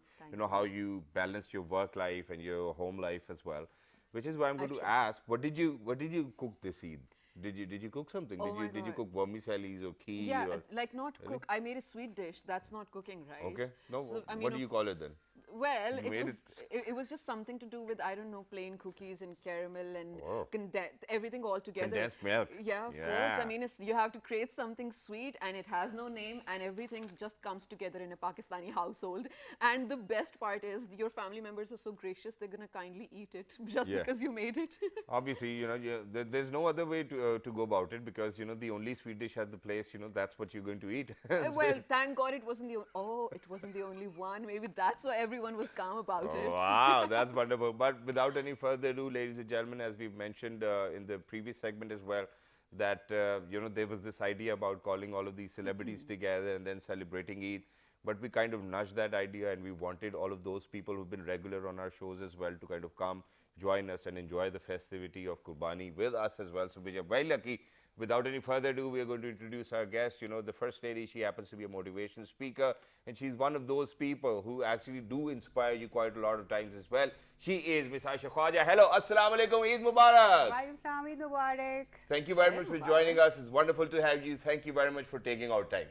How you balance your work life and your home life as well. Which is why I'm going to ask, what did you cook this Eid? Did you cook something? Did you cook vermicellis or kheer? Yeah, or like not cook. I made a sweet dish. That's not cooking, right? Okay. No, So, I mean, what do you call it then? Well, You made it was just something to do with, I don't know, plain cookies and caramel and Oh. everything all together. Condensed milk. Yeah, of course. I mean, you have to create something sweet, and it has no name, and everything just comes together in a Pakistani household. And the best part is your family members are so gracious; they're gonna kindly eat it just Yeah. because you made it. Obviously, there's no other way to go about it, because the only sweet dish at the place, that's what you're going to eat. Well, thank God it wasn't it wasn't the only one. Maybe that's why everyone was calm about it. Wow, that's wonderful. But without any further ado, ladies and gentlemen, as we've mentioned in the previous segment as well, that there was this idea about calling all of these celebrities together and then celebrating Eid. But we kind of nudged that idea, and we wanted all of those people who've been regular on our shows as well to kind of come, join us, and enjoy the festivity of Qurbani with us as well. So we are very lucky. Without any further ado, we are going to introduce our guest. The first lady, she happens to be a motivation speaker, and she's one of those people who actually do inspire you quite a lot of times as well. She is Miss Aisha Khwaja. Hello, Assalamu alaikum, Eid Mubarak. Walaikum Eid Mubarak. Thank you very much for joining us. It's wonderful to have you. Thank you very much for taking our time.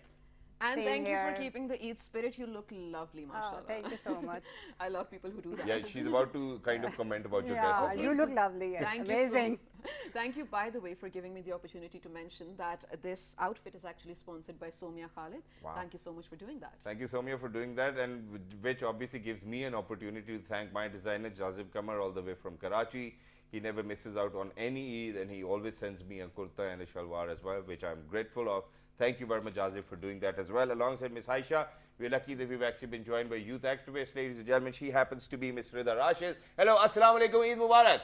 And Same thank you for here. keeping the Eid spirit. You look lovely, mashallah. Thank you so much. I love people who do that. Yeah, she's about to kind of comment about your dress Yeah, as you well. look lovely. Thank Amazing. you so Thank you, by the way, for giving me the opportunity to mention that this outfit is actually sponsored by Somia Khalid. Wow. Thank you so much for doing that. Thank you, Somya, for doing that, and which obviously gives me an opportunity to thank my designer, Jazib Kamar, all the way from Karachi. He never misses out on any Eid, and he always sends me a kurta and a shalwar as well, which I'm grateful of. Thank you very much, Jazib, for doing that as well. Alongside Miss Aisha, we're lucky that we've actually been joined by youth activists, ladies and gentlemen. She happens to be Miss Rida Rashid. Hello, Assalamu alaikum, Eid Mubarak.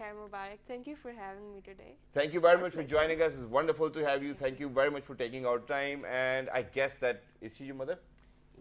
Khair Mubarak. Thank you for having me today. Thank you very much for joining us. It's wonderful to have you. Thank you very much for taking our time. And I guess that, is she your mother?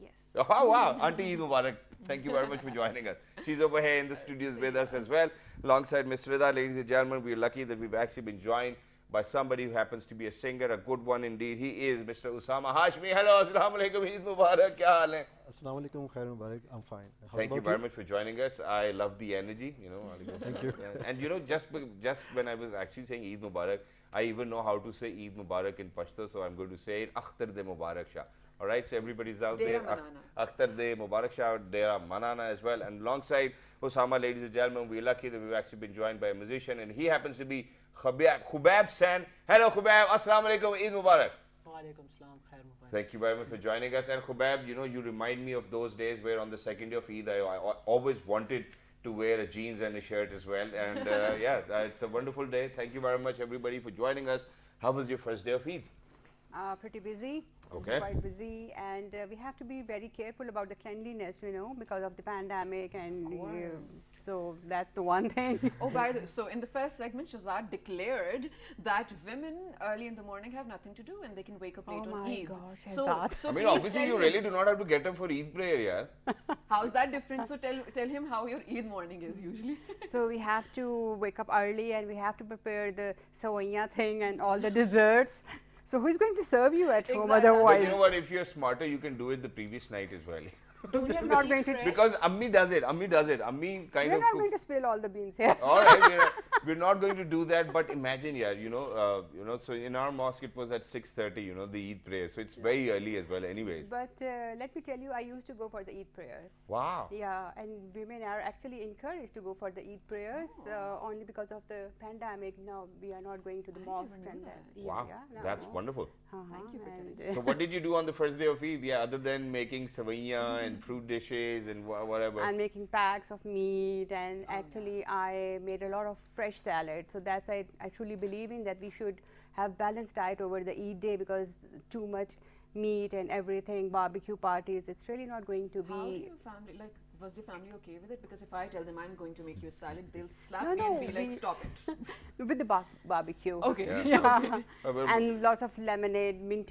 Yes. Oh, wow. Auntie Eid Mubarak. Thank you very much for joining us. She's over here in the studios with us as well. Alongside Miss Rida, ladies and gentlemen, we're lucky that we've actually been joined by somebody who happens to be a singer, a good one indeed. He is Mr. Usama Hashmi. Hello, Assalamu alaikum, Eid Mubarak. Kya haal hai? Assalamu alaikum, Khair Mubarak. I'm fine. How's Thank you about very much for joining us. I love the energy, you know. Thank you. Yeah. And you know, just when I was actually saying Eid Mubarak, I even know how to say Eid Mubarak in Pashto, so I'm going to say it Akhtar de Mubarak Shah. All right, so everybody's out Dera there. Manana. Akhtar de Mubarak Shah, Dera Manana as well. And alongside Osama, ladies and gentlemen, we're lucky that we've actually been joined by a musician, and he happens to be Khubab San. Hello, Khubab. Assalamu alaikum. Eid Mubarak. Walaikum salam, Khair Mubarak. Thank you very much for joining us. And Khubab, you know, you remind me of those days where on the second day of Eid, I always wanted to wear a jeans and a shirt as well. And yeah, it's a wonderful day. Thank you very much, everybody, for joining us. How was your first day of Eid? Pretty busy. Okay. Quite busy, and we have to be very careful about the cleanliness, you know, because of the pandemic, and so that's the one thing. Oh, so in the first segment, Shahzad declared that women early in the morning have nothing to do and they can wake up late on Eid. gosh, So Shahzad. I mean, please obviously, tell you him, really do not have to get up for Eid prayer, yeah. how's that different? So tell him how your Eid morning is usually. So we have to wake up early, and we have to prepare the sawaiya thing and all the desserts. So who's going to serve you at home Exactly. But otherwise? you know what? If you're smarter, you can do it the previous night as well. Don't We are you not eat going to- fresh? Because Ammi does it. Ammi kind We're of not cooks. going to spill all the beans here. All right, we're not going to do that. But imagine, yeah, you know. So in our mosque it was at 6:30. You know, the Eid prayer. So it's very early as well. Anyways. But let me tell you, I used to go for the Eid prayers. Wow. Yeah, and women are actually encouraged to go for the Eid prayers only because of the pandemic. Now we are not going to the mosque. And Wow. That's wonderful. Thank you for telling me. So what did you do on the first day of Eid? Yeah, other than making savaiya and fruit dishes and whatever. I'm making packs of meat, and actually I made a lot of fresh salad. So that's I truly believe in that we should have balanced diet over the Eid day, because too much meat and everything, barbecue parties, it's really not going to How do be. your family, like, was your family okay with it? Because if I tell them I'm going to make you a salad, they'll slap No, me no, and be like, we- stop it. With the barbecue. Okay. Yeah. But- And lots of lemonade, mint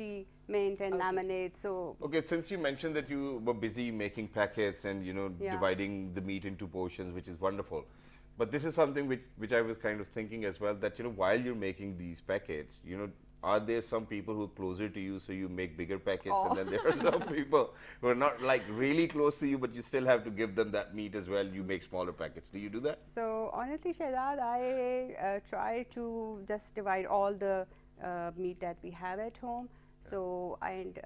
and lemonade. So Okay, since you mentioned that you were busy making packets and Yeah. dividing the meat into portions, which is wonderful, but this is something which I was kind of thinking as well, that while you're making these packets, are there some people who are closer to you, so you make bigger packets, and then there are some people who are not like really close to you, but you still have to give them that meat as well. You make smaller packets. Do you do that? So honestly, Shahzad, I try to just divide all the meat that we have at home. So and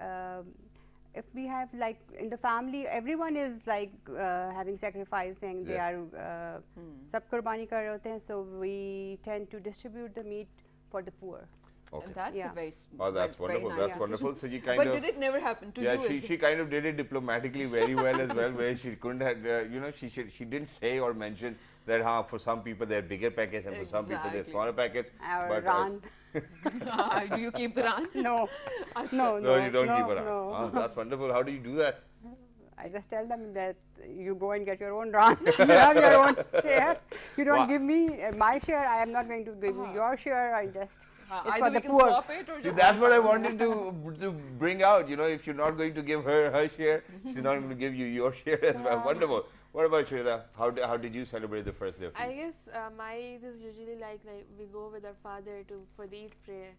if we have like in the family, everyone is like having sacrificing. They Yeah. are sab qurbani kar rahe hote hain. So we tend to distribute the meat for the poor. Okay. And that's Yeah. a very Oh, that's very wonderful. nice That's decision. wonderful. So you kind But of. did it never happen to Yeah, you? she kind of did it diplomatically very well as well, where she couldn't have, she didn't say or mention that for some people they're bigger packets and for some people they're Exactly. smaller packets. Our But, Ran. Do you keep the ran? No, no, no, you don't keep it on. no. Oh, that's wonderful. How do you do that? I just tell them that you go and get your own Ran. You have your own share. You don't Wow. give me my share. I am not going to give you your share. I just it's for Either we the can poor. swap it or See, just that's what I wanted to bring out. If you're not going to give her share, she's not going to give you your share as well. Wonderful. What about Shrida? How did you celebrate the first day of I Eid? guess my Eid is usually like we go with our father for the Eid prayer,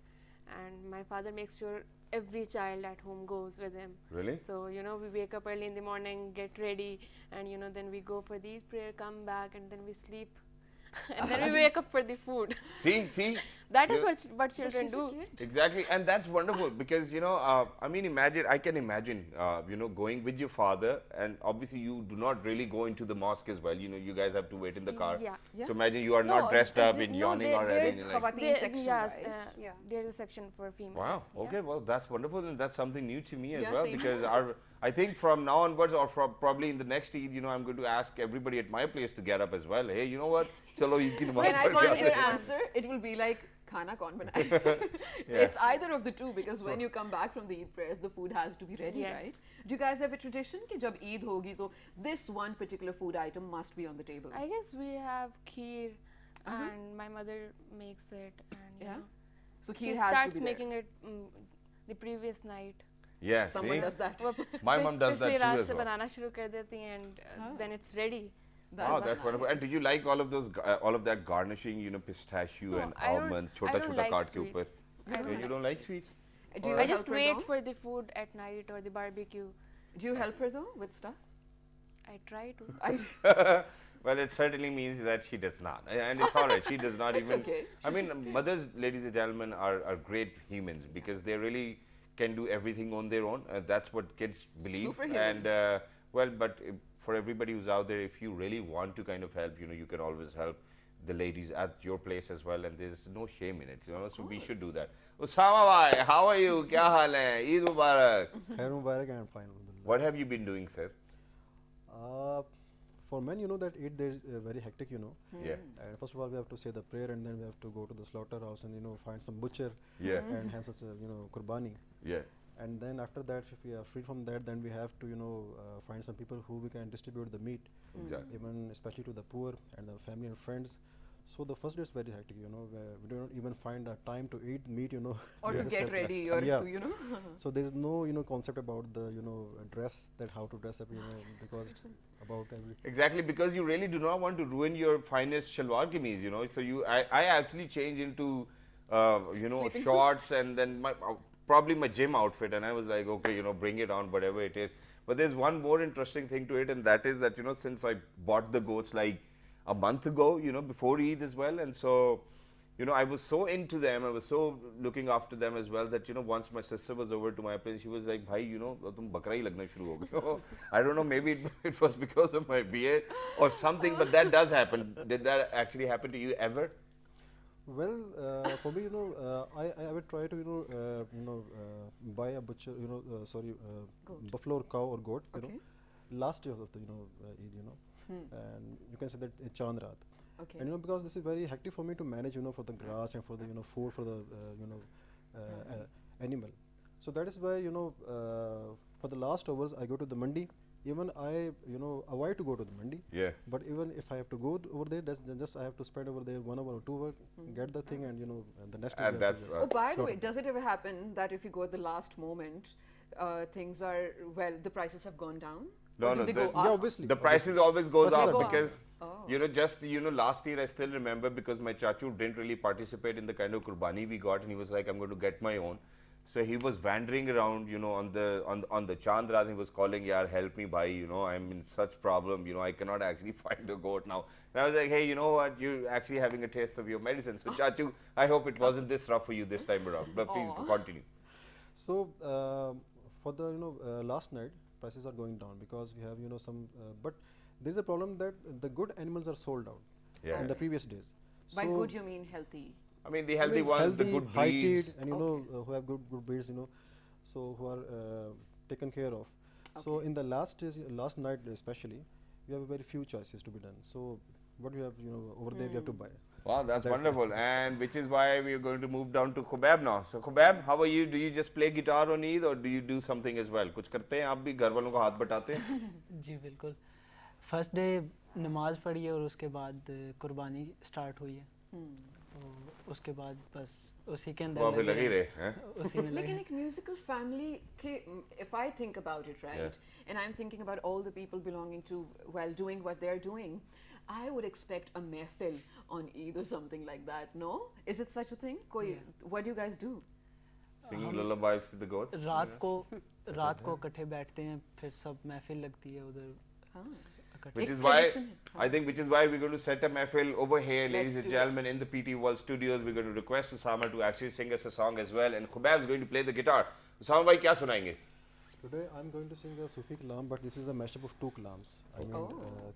and my father makes sure every child at home goes with him. Really? So we wake up early in the morning, get ready, and then we go for the Eid prayer, come back, and then we sleep and then we wake up for the food. See. That is Yeah. what children do. Exactly, and that's wonderful because I mean, I can imagine, going with your father, and obviously you do not really go into the mosque as well. You guys have to wait in the car. Yeah. So imagine you are No, not dressed up in no, yawning or there's anything like. Khawateen section, yes, right? Yeah. there's a section for females. Wow. Yeah. Okay. Well, that's wonderful, and that's something new to me as Yeah, well same. because I think from now onwards, or from probably in the next Eid, I'm going to ask everybody at my place to get up as well. Hey, you know what? Chalo Eid ki namaz When I padh find ke your aate hain. answer, it will be like, khana kaun banaye? It's either of the two because when you come back from the Eid prayers, the food has to be ready, Yes. right? Do you guys have a tradition ki jab Eid hogi, so this one particular food item must be on the table? I guess we have kheer, and my mother makes it, and Yeah? So she kheer has to starts be there. making it the previous night. Yeah. Someone See? does that. My mom does that पिछली too रात as से well. बनाना शुरू कर देती हैं, and then it's ready. Wow, that's wonderful. And do you like all of those, all of that garnishing? Pistachio No, and I don't- almonds, I chota don't chota like kaat ke upar. sweets. I You don't like sweets? Do you I help just her wait though? for the food at night or the barbecue. Do you help her though with stuff? I try to. Well, it certainly means that she does not, and it's all right. She does not It's even. okay. I mean, mothers, ladies and gentlemen, are great humans because they really can do everything on their own. That's what kids believe. Superhumans. And but for everybody who's out there, if you really want to kind of help, you can always help the ladies at your place as well, and there's no shame in it. So we should do that. Usama bhai, how are you? Kya haal hai? Eid Mubarak. Khair Mubarak, I'm fine. Alhamdulillah. What have you been doing, sir? For men, that Eid there is very hectic, Yeah. And first of all, we have to say the prayer, and then we have to go to the slaughterhouse and find some butcher, Yeah. and have such a qurbani. Yeah. And then after that, if we are free from that, then we have to find some people who we can distribute the meat, Exactly. even especially to the poor and the family and friends. So the first day is very hectic, where we don't even find a time to eat meat, Or we to just get have ready or yeah. to, So there is no concept about the dress, that how to dress up, because it's about every. Exactly, because you really do not want to ruin your finest shalwar kameez, So I actually change into, Sleeping shorts and then probably my gym outfit, and I was like, okay, bring it on, whatever it is. But there's one more interesting thing to it, and that is that, since I bought the goats like a month ago, before Eid as well, and so, I was so into them, I was so looking after them as well that, once my sister was over to my place, she was like, bhai, tum bakra hi lagna shuru ho gaye. I don't know, maybe it was because of my beard or something, but that does happen. Did that actually happen to you ever? Well, for me, I would try to, buy a butcher, buffalo or cow or goat, last year of the, Eid, and you can say that a Chand Raat. Okay. And because this is very hectic for me to manage, for the grass and for the, food for the, animal. So that is why, for the last hours, I go to the mandi. Even I, avoid to go to the mandi. Yeah. But even if I have to go over there, then just I have to spend over there 1 hour or 2 hours, get the thing, and and the next day. And we have to that's just Oh, by the slaughter way, does it ever happen that if you go at the last moment, things are, the prices have gone down? No, Or do no, they the- go Yeah, up? obviously. The prices always goes Prices up go up. because, Oh. just, last year I still remember because my chachu didn't really participate in the kind of qurbani we got, and he was like, I'm going to get my own. So he was wandering around, on the Chand Raat, he was calling, yaar, help me, bhai, I'm in such problem, I cannot actually find a goat now. And I was like, hey, you know what, you're actually having a taste of your medicine. So chachu, I hope it wasn't this rough for you this time around, but please Aw. continue. So for the last night, prices are going down because we have some. But there is a problem that the good animals are sold out Yeah. in the previous days. By So good, you mean healthy? I mean, the I healthy mean, ones, the healthy, good heighted, breeds. and Okay. who have good breeds, so who are taken care of. So Okay. in the last night especially, we have very few choices to be done. So what we have, over there we have to buy. Wow, that's That's it. wonderful. And which is why we are going to move down to Khubab now. So Khubab, how are you? Do you just play guitar on Eid or do you do something as well? कुछ करते हैं आप भी घर वालों को हाथ बटाते हैं? जी बिल्कुल फर्स्ट डे नमाज पढ़ी है और उसके बाद कुर्बानी स्टार्ट हुई है तो उसके बाद बस उसी के अंदर वहाँ पे लगे रहे हैं? उसी में Like लगे in a musical family, if I think about it, right, and I'm thinking about all the people belonging to, well, doing what they're doing, I would expect a mehfil on Eid or something like that. No? Is it such a thing? What do you guys do? Singing lullabies to the goats? रात को इकट्ठे बैठते हैं फिर सब महफिल लगती है उधर इकट्ठे। Which एक is why tradition है, I think which is why we're going to set a mehfil over here, ladies and do it. gentlemen, in the PT World Studios. We're going to request Usama to actually sing us a song as well, and Khubaib is going to play the guitar. Usama bhai, kya sunayenge? Today I'm going to sing a Sufi kalam, but this is a mashup of two kalams. I mean, Oh.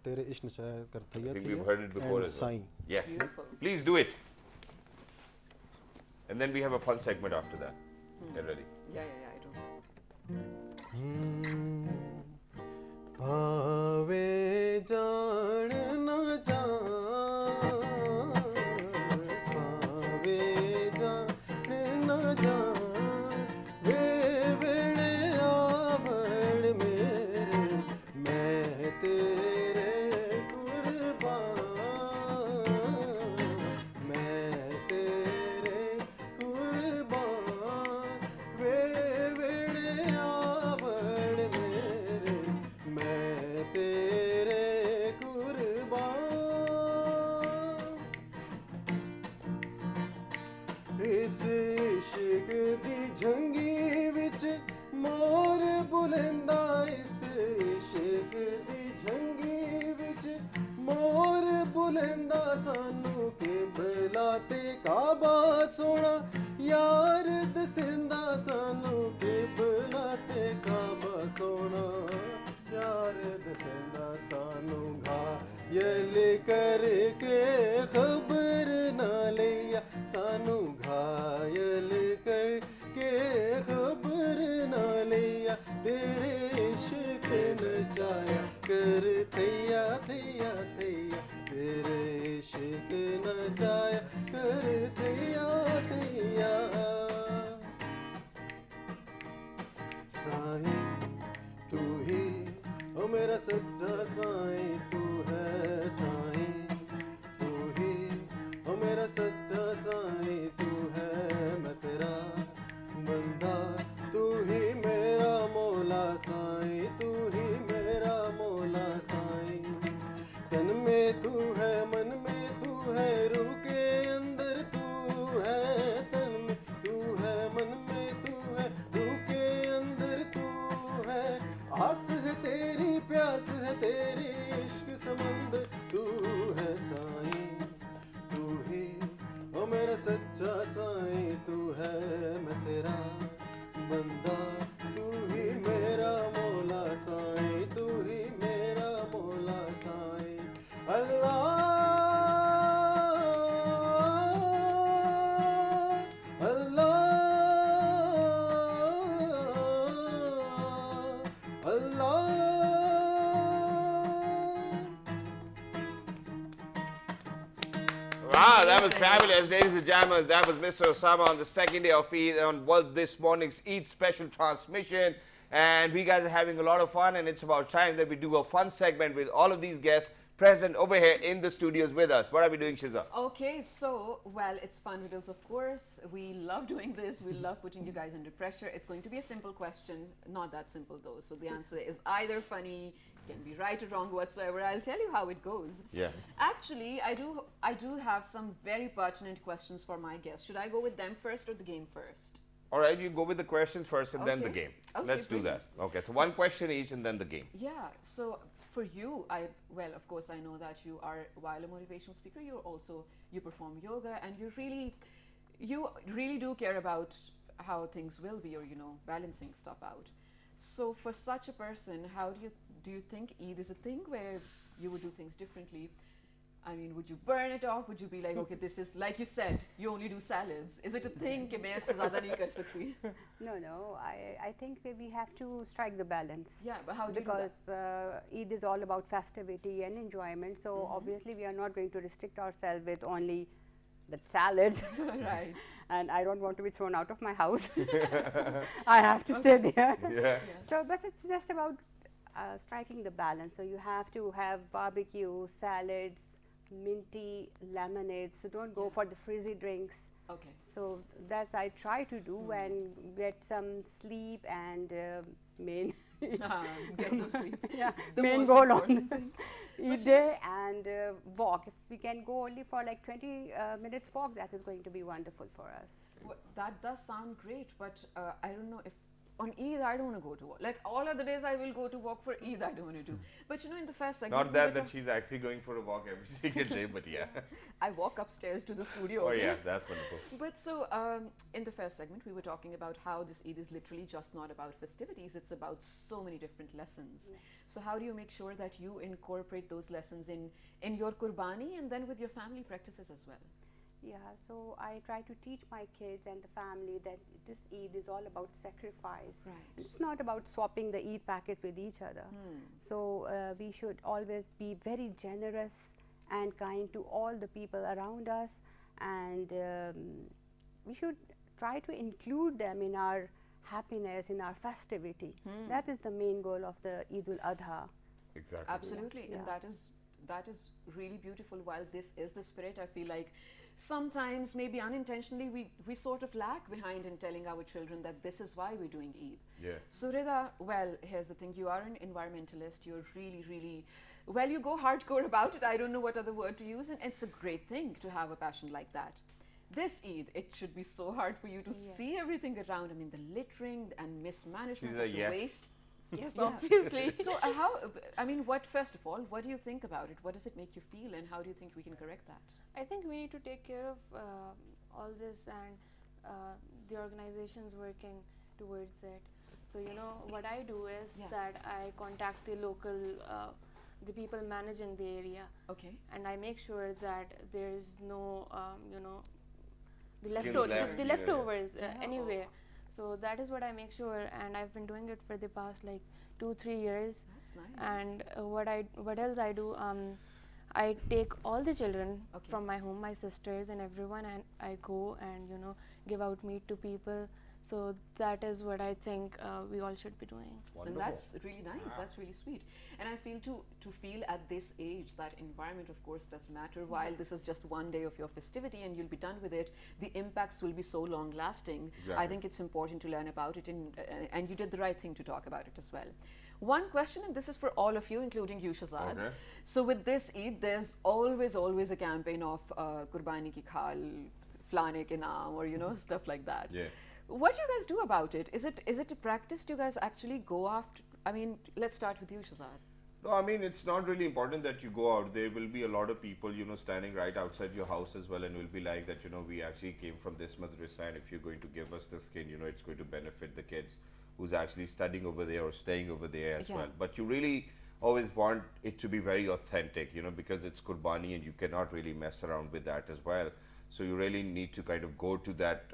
Tere Ishq Nachaya Kar I Thaiya think Thaiya we've heard it before and as well. Sain. Yes. Beautiful. Please do it. And then we have a fun segment after that. Get ready. Yeah, I don't. भावे जान न जान, भावे जान न जान, वे वेड़े आवड़ मेरे, मैं तेरे कुर्बान, मैं तेरे कुर्बान, वे वेड़े आवड़ मेरे, मैं तेरे कुर्बान। इस इश्क दी झंगी विच मोर बुलंदा, इस इश्क दी झंगी विच मोर बुलंदा, सानू के बलाते काबा सोना यार दसिंदा, सानू के बलाते काबा सोना यार दसिंदा, सानू घायल करके खबर ना लिया, सानू घायल करके खबर ना लिया, तेरे इश्क नचाया कर थैया थैया थैया, तेरे इश्क नचाया कर थैया थैया। साईं तू ही ओ मेरा सच्चा साईं, तू है साईं, तू ही ओ मेरा सच्चा साईं, तू है मैं तेरा बंदा, तू ही मेरा मौला साईं, तू ही मेरा मौला साईं। तन में तू है, मन में तू है, रूह के अंदर तू है, तन में तू है, मन में तू है, रूह के अंदर तू है, आस है तेरी, प्यास है तेरी, इश्क समंदर तू है साईं, तू ही ओ मेरा सच्चा साईं, तू है मैं तेरा बंदा, तू ही मेरा मौला साईं, तू ही मेरा मौला साईं। अल्लाह अल्लाह अल्लाह। Wow, that was fabulous, ladies and gentlemen. That was Mr. Osama on the second day of Eid, on this morning's Eid special transmission. And we guys are having a lot of fun, and it's about time that we do a fun segment with all of these guests present over here in the studios with us. What are we doing, Shiza? Okay, so, well, it's fun riddles, of course. We love doing this. We love putting you guys under pressure. It's going to be a simple question. Not that simple, though. So the answer is either funny, can be right or wrong whatsoever. I'll tell you how it goes. Yeah. Actually, I do have some very pertinent questions for my guests. Should I go with them first or the game first? All right, you go with the questions first and then the Okay. game. Okay, Let's do that. brilliant. Okay, so one question each and then the game. Yeah, so for you, well, of course, I know that you are, while a motivational speaker, you perform yoga, and you really do care about how things will be, or, balancing stuff out. So for such a person, how do you think Eid is a thing where you would do things differently? I mean, would you burn it off? Would you be like, okay, this is, like you said, you only do salads? Is it a thing कि मैं इससे ज़्यादा नहीं कर सकती? No, I think that we have to strike the balance. Yeah, but how do you do that? Because Eid is all about festivity and enjoyment, so obviously we are not going to restrict ourselves with only the salads. Right. And I don't want to be thrown out of my house. I have to stay there. Yeah. So, but it's just about striking the balance. So you have to have barbecue, salads, minty lemonades. So don't go for the frizzy drinks. Okay. So that's I try to do and get some sleep and main Get some sleep. yeah, The main most goal important on thing. each day and walk. If we can go only for like 20 minutes walk, that is going to be wonderful for us. That does sound great, but I don't know if on Eid, I don't want to go to walk. Like all other days, I will go to walk. For Eid, I don't want to do. But you know, in the first segment, Not that she's actually going for a walk every single day, but yeah. I walk upstairs to the studio. Oh okay? yeah, that's wonderful. But so, in the first segment, we were talking about how this Eid is literally just not about festivities, it's about so many different lessons. Yeah. So how do you make sure that you incorporate those lessons in your qurbani and then with your family practices as well? Yeah, so I try to teach my kids and the family that this Eid is all about sacrifice. Right. It's not about swapping the Eid packet with each other. So we should always be very generous and kind to all the people around us, and we should try to include them in our happiness, in our festivity. That is the main goal of the Eid Ul Adha. Exactly. Absolutely, Yeah. and that is really beautiful. While this is the spirit, I feel like sometimes maybe unintentionally we sort of lag behind in telling our children that this is why we're doing Eid. Yeah. So Rida, well, here's the thing, you are an environmentalist, you're really, well, you go hardcore about it, I don't know what other word to use, and it's a great thing to have a passion like that. This Eid, it should be so hard for you to see everything around, I mean the littering and mismanagement She's a of the yes. waste. Yes, Yeah. obviously. So first of all, what do you think about it? What does it make you feel, and how do you think we can correct that? I think we need to take care of all this, and the organizations working towards it. So you know what I do is that I contact the local, the people managing the area, Okay. and I make sure that there is no, the Skins leftovers, left, the yeah. leftovers anywhere. So that is what I make sure, and I've been doing it for the past like 2-3 years. That's nice. And what else I do? I take all the children Okay. from my home, my sisters and everyone, and I go and give out meat to people. So that is what I think we all should be doing. And that's really nice. That's really sweet. And I feel to feel at this age that environment, of course, does matter. While this is just one day of your festivity and you'll be done with it, the impacts will be so long lasting. I Exactly. think it's important to learn about it, and you did the right thing to talk about it as well. One question, and this is for all of you, including you, Shahzad. Okay. So with this Eid, there's always a campaign of Qurbani ki khal, flane ke naam, or stuff like that. Yeah. What do you guys do about it? Is it a practice? Do you guys actually go after? I mean, let's start with you, Shahzad. No, I mean, it's not really important that you go out. There will be a lot of people, standing right outside your house as well, and will be like that, we actually came from this madrasa, and if you're going to give us the skin, it's going to benefit the kids who's actually studying over there or staying over there as Yeah. well. But you really always want it to be very authentic, because it's Qurbani and you cannot really mess around with that as well. So you really need to kind of go to that,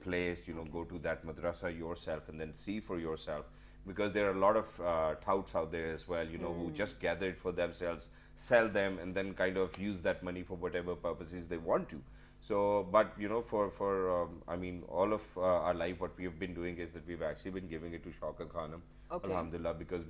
place, go to that madrasa yourself and then see for yourself. Because there are a lot of touts out there as well, who just gather it for themselves, sell them, and then kind of use that money for whatever purposes they want to. So, but I mean, all of our life, what we have been doing is that we've actually been giving it to Shaukat Khanam, Okay. Alhamdulillah, because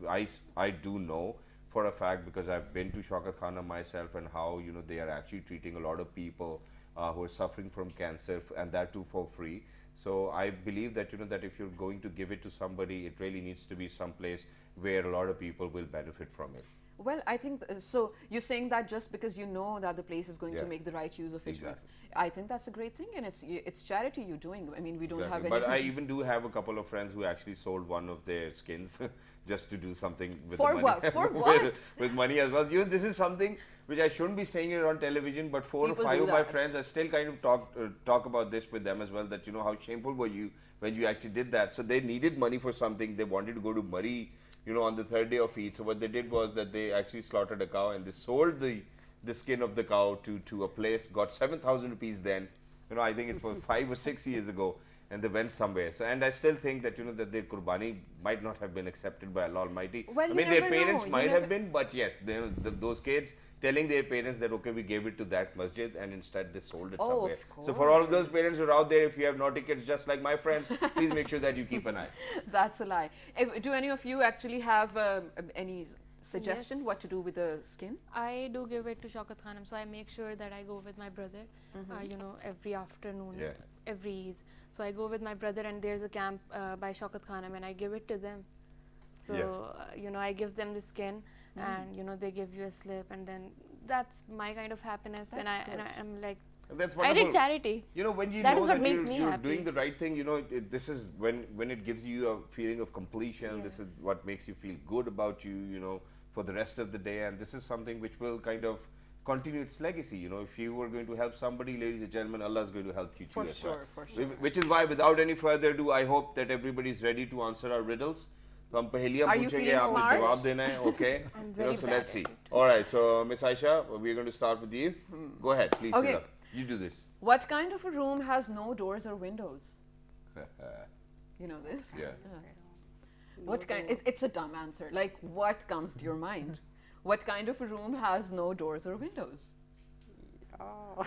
I do know for a fact, because I've been to Shaukat Khanam myself, and how they are actually treating a lot of people who are suffering from cancer, and that too for free. So I believe that that if you're going to give it to somebody, it really needs to be someplace where a lot of people will benefit from it. Well, I think so. You're saying that just because you know that the place is going to Yeah. make the right use of it. Exactly. I think that's a great thing, and it's charity you're doing. I mean, we don't have Exactly. anything. But I even do have a couple of friends who actually sold one of their skins just to do something with For the money. what? For what? with money as well. This is something which I shouldn't be saying it on television, but 4 People or 5 do of my that. friends, I still kind of talk about this with them as well, that how shameful were you when you actually did that. So they needed money for something. They wanted to go to Murray, on the 3rd day of Eid. So what they did was that they actually slaughtered a cow and they sold the skin of the cow to a place, got 7,000 rupees then. I think it was 5 or 6 years ago, and they went somewhere. So, and I still think that that their Qurbani might not have been accepted by Allah Almighty. Well, I you mean, their never parents know. You might never- have been, but yes, those kids telling their parents that okay, we gave it to that masjid, and instead they sold it Oh, somewhere. of So for all of those parents who are out there, if you have naughty kids just like my friends, please make sure that you keep an eye. That's a lie. Do any of you actually have any suggestion Yes. what to do with the skin? I do give it to Shaukat Khanam, so I make sure that I go with my brother, every afternoon, Mm-hmm. Yeah. every Eid. So I go with my brother, and there's a camp by Shaukat Khanam, and I give it to them. So, I give them the skin, and, they give you a slip, and then that's my kind of happiness. And That's I'm like, That's I wonderful. did charity. You know, when you That know is what that makes you're, me you're happy. doing the right thing, you know, this is when it gives you a feeling of completion. This is what makes you feel good about you know, for the rest of the day. And this is something which will kind of continue its legacy. You know, if you were going to help somebody, ladies and gentlemen, Allah is going to help you too. For as sure, well. for sure. Which is why, without any further ado, I hope that everybody is ready to answer our riddles. तो हम पहेलियां Are you पूछेंगे, feeling आपने smart? जवाब देना है, okay? I'm You know, very so bad let's at see. it. All right, so Miss Aisha, we're going to start with you. Go ahead, please. Okay. Siddha. You do this. What kind of a room has no doors or windows? You know this? Yeah. What kind? It's a dumb answer. Like, what comes to your mind? What kind of a room has no doors or windows? Oh.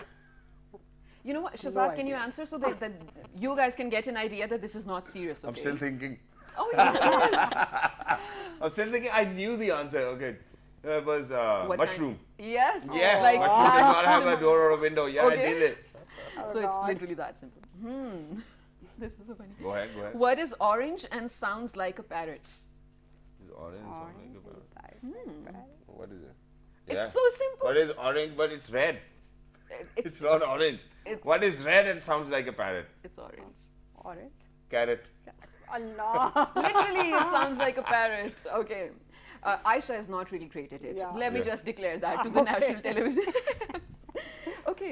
You know what, Shazad, can you answer so that you guys can get an idea that this is not serious, okay? I'm still thinking. Oh, yes. I'm still thinking. I knew the answer. Okay, it was What mushroom. Kind? Yes. Yeah, Like mushroom does not that have a simple. door or a window. Yeah, Okay. I did it. So it's literally that simple. This is so funny. Go ahead. Go ahead. What is orange and sounds like a parrot? Is orange? What is it? It's so simple. What is orange but it's red? It's not orange. What is red and sounds like a parrot? It's orange. Orange. Carrot. Allah. Literally, it sounds like a parrot. Okay. Aisha is not really great at it. Yeah. Let me Yeah. just declare that to the national television. Okay.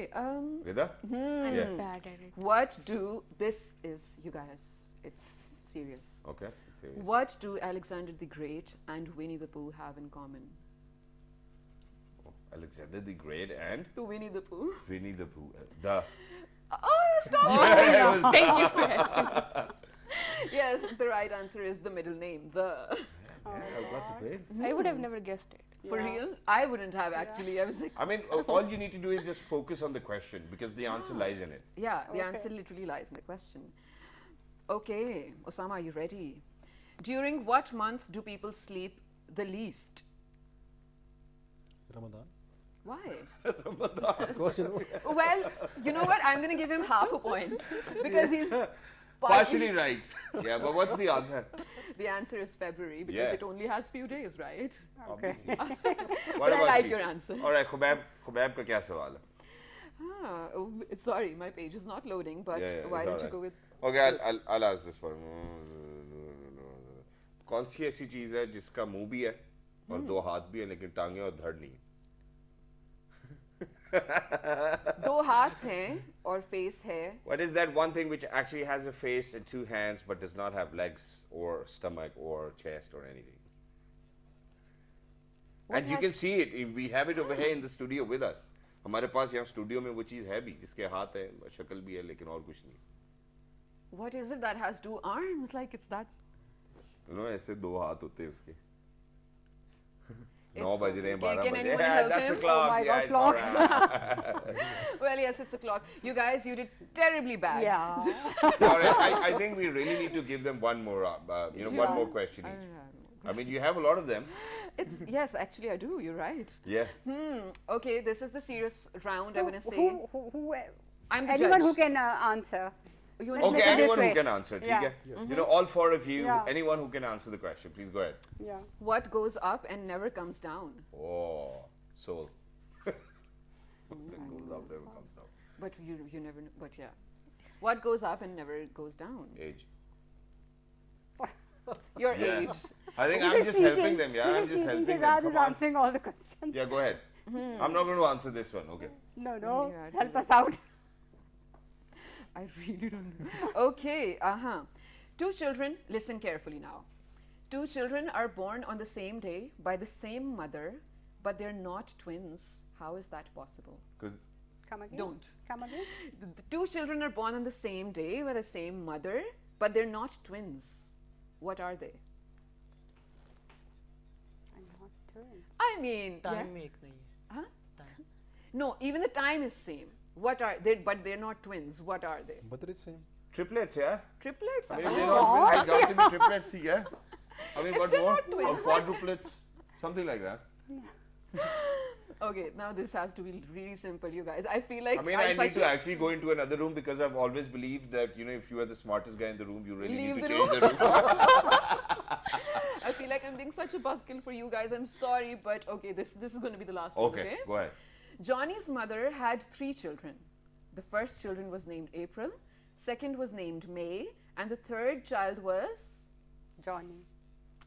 Vida? I'm Yeah. bad at it. What do this is you guys? It's serious. Okay. Serious. What do Alexander the Great and Winnie the Pooh have in common? Alexander the Great and To Winnie the Pooh. Winnie the Pooh. The. Oh, stop! Thank you for helping. Yes, the right answer is the middle name. The. I got the brains. I would have never guessed it. For real? I wouldn't have actually. I was like, I mean, all you need to do is just focus on the question because the answer lies in it. yeah, the answer literally lies in the question. Okay, Osama, are you ready? During what month do people sleep the least? Ramadan. Why? Of course, you know. Well, you know what? I'm going to give him half a point because he's Partially right. Yeah, but what's the answer? The answer is February because Yeah. it only has few days, right? Okay. What But I about like you? your answer. All right, Khubab ka kya sawal hai? Sorry, my page is not loading, but Yeah, why it's don't you alright. go with Okay, this? I'll ask this one. कौन सी ऐसी चीज है जिसका मुंह भी है और दो हाथ भी है लेकिन टांगे और धड़ नहीं? दो हाथ हैं और face है. What is that one thing which actually has a face and two hands but does not have legs or stomach or chest or anything? And you can see it. We have it over here in the studio with us. हमारे पास यहाँ studio में वो चीज है भी जिसके हाथ है शक्ल भी है लेकिन और कुछ नहीं. What is it that has two arms? Like it's that. You know, ऐसे दो हाथ होते हैं उसके. It's 9 बज रहे हैं, okay. 12 Can बज anyone रहे हैं. help That's a him? clock. Oh my Yeah, God, it's clock. alright. Well, yes, it's a clock. You guys, you did terribly bad. Yeah. All right, I think we really need to give them one more, one more question each. I mean, you have a lot of them. It's yes, actually I do. You're right. Yeah. Okay, this is the serious round. I'm gonna say. Who, I'm the anyone judge. who can answer. You Let's wanna Okay, make it this anyone who way. can answer. Yeah. ठीक है? You know, all four of you, Yeah. anyone who can answer the question, please go ahead. Yeah. What goes up and never comes down? Oh, soul. Something goes up, never comes down. But you never. But yeah, what goes up and never goes down? Age. Your Yeah. age. I think This I'm is just cheating. helping them. Yeah, I'm This is just cheating. helping them. Shehzad Come is on. answering all the questions. Yeah, go ahead. I'm not going to answer this one. Okay. No, no. Yeah, I Help do. us out. I really don't know. Okay, Two children, listen carefully now. Two children are born on the same day by the same mother, but they're not twins. How is that possible? Because Come again. Don't. Come again. The two children are born on the same day by the same mother, but they're not twins. What are they? I'm not doing. I mean, Time yeah. एक नहीं है. Huh? Time. No, even the time is same. What are they? But they're not twins. What are they? But it is same. triplets, yeah? Triplets? I mean, if they're not twins, they got to be triplets, yeah? I mean, what they're more? not twins, Or quadruplets? Something like that. Okay, now this has to be really simple, you guys. I feel like I mean, I'm I need such to a- actually go into another room because I've always believed that, you know, if you are the smartest guy in the room, you really Leave need to the change room. the room. I feel like I'm being such a buzzkill for you guys. I'm sorry, but okay, this is going to be the last one. Okay, go ahead. Johnny's mother had 3 children. The first children was named April, second was named May, and the third child was Johnny.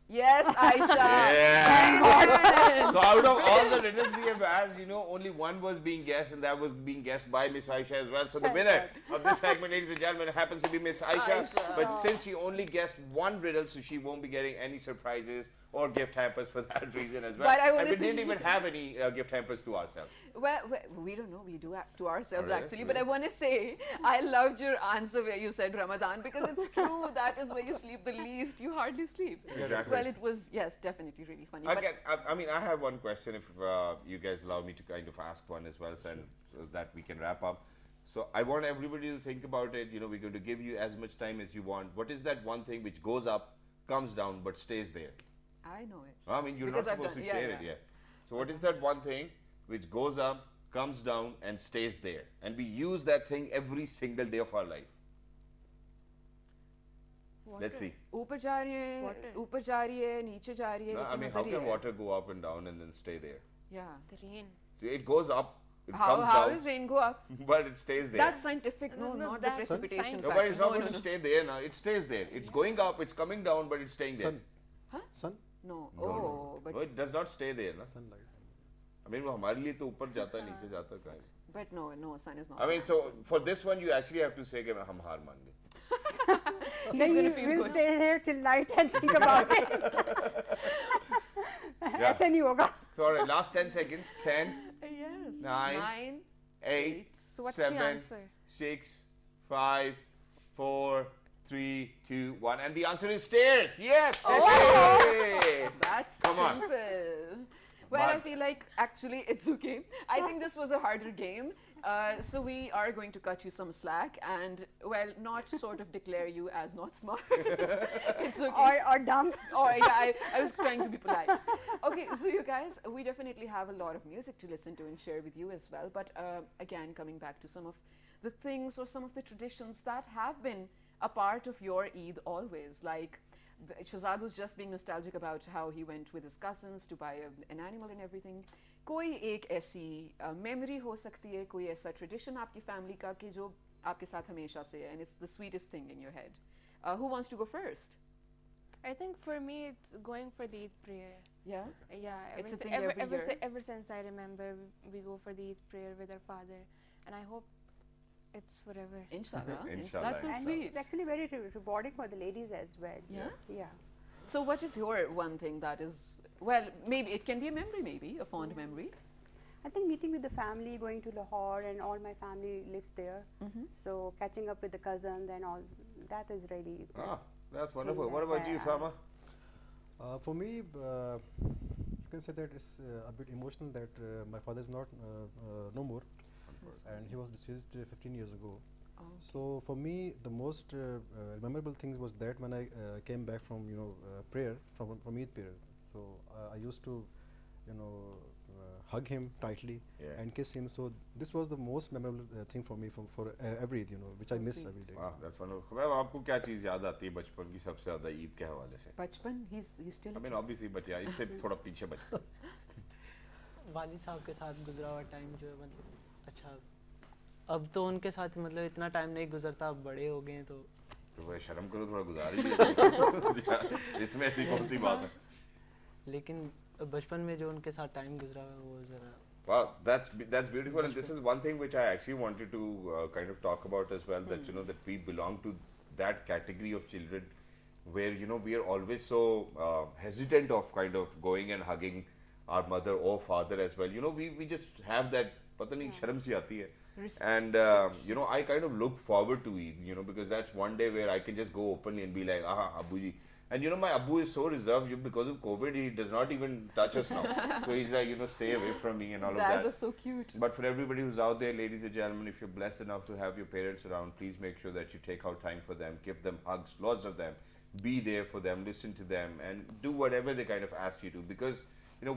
yes, Aisha. Yeah. So out of all the riddles we have asked, only one was being guessed, and that was being guessed by Miss Aisha as well. So the winner of this segment, ladies and gentlemen, happens to be Miss Aisha. But since she only guessed one riddle, so she won't be getting any surprises or gift hampers for that reason as well. But I and wanna we say- didn't even have any gift hampers to ourselves. Well, we don't know. We do to ourselves Really? actually. But I want to say, I loved your answer where you said Ramadan, because it's true. That is where you sleep the least. You hardly sleep. Exactly. Well, it was, yes, definitely really funny. But Again, I mean, I have one question if you guys allow me to kind of ask one as well, so and that we can wrap up. So I want everybody to think about it. We're going to give you as much time as you want. What is that one thing which goes up, comes down, but stays there? I know it. I mean, you're Because not I've supposed done- to yeah, share yeah. it yet. So what is that one thing which goes up, comes down, and stays there? And we use that thing every single day of our life. Let's see. ऊपर जा रही है, ऊपर जा रही है, नीचे जा रही है, No, I लेकिन mean, how उधर ही can है. water go up and down and then stay there? Yeah. The rain. So it goes up, it How comes how down, does rain go up? but it stays there. That's scientific. No, No, not the that's precipitation scientific. No, factor. but it's not no, going to stay there now. It stays there. It's going up, it's coming down, but it's staying there. Sun. Sun. No. No, no, Oh, but no, it does not stay there. Na? Sunlight. I mean, वो हमारे लिए तो ऊपर जाता है, नीचे जाता है कहीं. but no, sun is not. I mean, there, so for this one, you actually have to say कि हम हार मान गए. Then gonna you feel will good. stay here till night and think about it. Yeah. ऐसे नहीं होगा. So, all right, last 10 seconds. 10, Yes. 9, 8, So what's 7, the answer? 6, 5, 4, 3, 2, 1. And the answer is stairs. Yes. Hey! That's Come on. simple. Well, I But- feel like actually it's okay. I think this was a harder game. So we are going to cut you some slack and, well, not sort of declare you as not smart. It's okay. Or dumb. Or yeah, I was trying to be polite. Okay, so you guys, we definitely have a lot of music to listen to and share with you as well. But again, coming back to some of the things or some of the traditions that have been a part of your Eid always, like Shahzad was just being nostalgic about how he went with his cousins to buy an animal and everything. कोई एक ऐसी memory हो सकती है, कोई ऐसा tradition आपकी family का कि जो आपके साथ हमेशा से है, and it's the sweetest thing in your head. Who wants to go first? I think for me it's going for the Eid prayer. Yeah. Yeah, It's a si- thing every year. ever since I remember, we go for the Eid prayer with our father, and I hope it's forever. Inshallah. Inshallah, That's so And sweet. it's actually very rewarding for the ladies as well. Yeah? Yeah. So what is your one thing that is, well, maybe it can be a memory, maybe a fond memory. I think meeting with the family, going to Lahore, and all my family lives there. So catching up with the cousins and all, that is really. Ah, that's wonderful. What that about you, I- Sama? For me, you can say that it's a bit emotional that my father is not no more, and he was deceased 15 years ago. So for me, the most memorable thing was that when I came back from prayer from Eid prayer. So I used to hug him tightly Yeah. and kiss him. So this was the most memorable thing for me for every Eid, which I So miss sweet. every day. Wow, that's wonderful. Ma'am आपको क्या चीज़ याद आती है बचपन की सबसे ज़्यादा ईद के हवाले से? Bachpan, he's still. I mean, obviously, but yeah, इससे थोड़ा पीछे बचपन. वालिद साहब के साथ गुजरा हुआ टाइम जो है मतलब अच्छा अब तो उनके साथ मतलब इतना टाइम नहीं गुजरता, अब बड़े हो गए हैं तो तो शर्म करो, थोड़ा गुजार ही लिया। इसमें ऐसी कौन सी बात है? लेकिन बचपन में जो उनके साथ टाइम गुजरा है वो ज़रा Wow, that's beautiful, and this is one thing which I actually wanted to kind of talk about as well. That that we belong to that category of children where we are always so hesitant of kind of going and hugging our mother or father as well. We just have that पता नहीं शर्म सी आती है. And I kind of look forward to Eid, because that's one day where I can just go openly and be like, Abu ji. And my Abu is so reserved because of COVID, he does not even touch us now. So he's like, stay away from me and all of that. That's so cute. But for everybody who's out there, ladies and gentlemen, if you're blessed enough to have your parents around, please make sure that you take out time for them, give them hugs, lots of them, be there for them, listen to them, and do whatever they kind of ask you to. Because,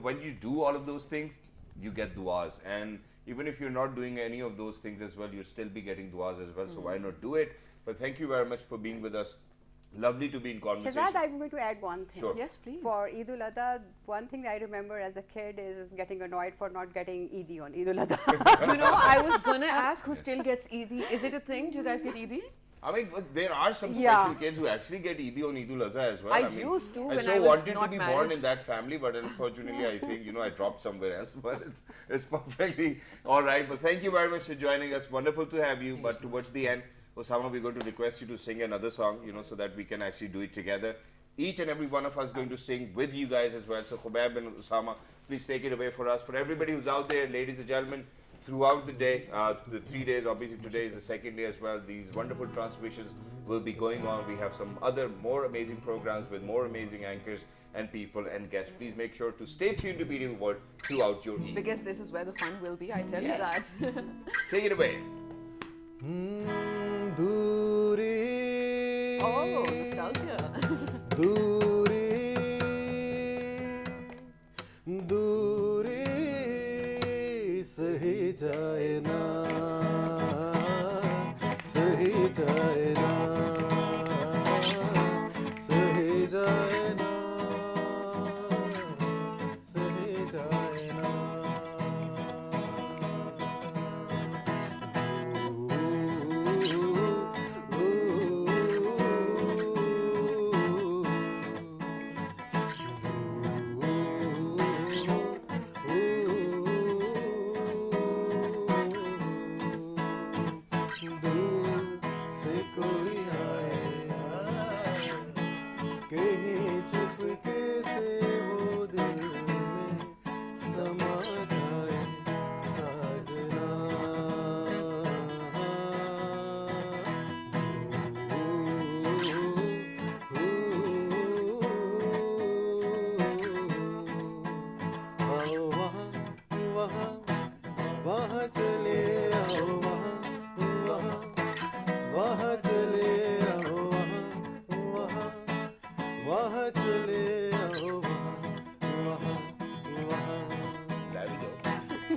when you do all of those things, you get du'as. And even if you're not doing any of those things as well, you'll still be getting du'as as well. So why not do it? But thank you very much for being with us Lovely to be in conversation. Shahzad, I'm going to add one thing. Sure. Yes, please. For Eid Ul Adha, one thing that I remember as a kid is getting annoyed for not getting Eid on Eid Ul Adha. You know, I was gonna ask who still gets Eid. Is it a thing? Do you guys get Eid? I mean, there are some Yeah. special kids who actually get Eid on Eid Ul Azha as well. I mean, used to I when so I was wanted to not be married. born in that family, but unfortunately, I think, I dropped somewhere else. But it's perfectly all right. But thank you very much for joining us. Wonderful to have you. But towards the end, Osama, we're going to request you to sing another song, so that we can actually do it together. Each and every one of us going to sing with you guys as well. So Khubaib and Osama, please take it away for us. For everybody who's out there, ladies and gentlemen, throughout the day, the 3 days, obviously today is the second day as well. These wonderful transmissions will be going on. We have some other more amazing programs with more amazing anchors and people and guests. Please make sure to stay tuned to BD World throughout your Eid. Because this is where the fun will be, I tell Yes. you that. Take it away. Oh, nostalgia. दूरी सही जाए ना, सही जाए ना, सही जाए ना, सही जाए ना।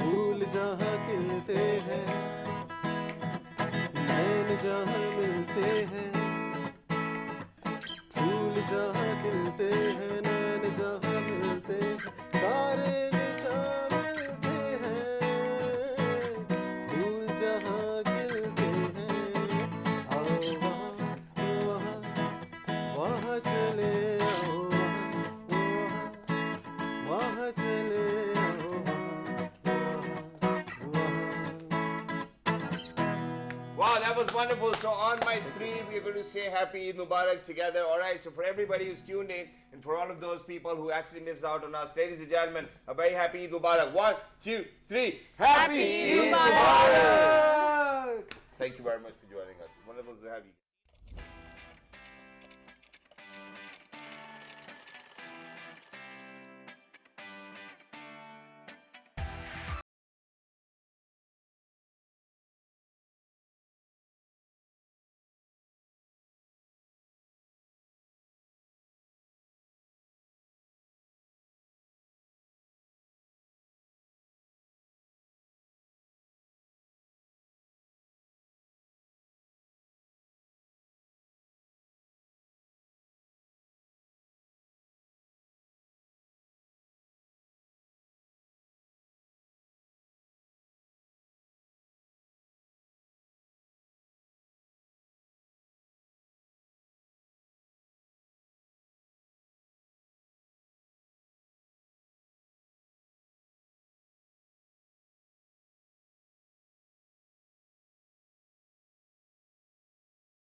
फूल जहाँ खिलते हैं, नैन जहाँ मिलते हैं, फूल जहाँ खिलते हैं, नैन जहाँ मिलते हैं, सारे निशान मिलते हैं, फूल जहाँ खिलते हैं, आओ वहाँ वहाँ चले आओ वहाँ चले आओ Wow, that was wonderful. So on my 3, we're going to say Happy Eid Mubarak together. All right, so for everybody who's tuned in and for all of those people who actually missed out on us, ladies and gentlemen, a very Happy Eid Mubarak. 1, 2, 3. Happy Eid Mubarak! Thank you very much for joining us. Wonderful to have you.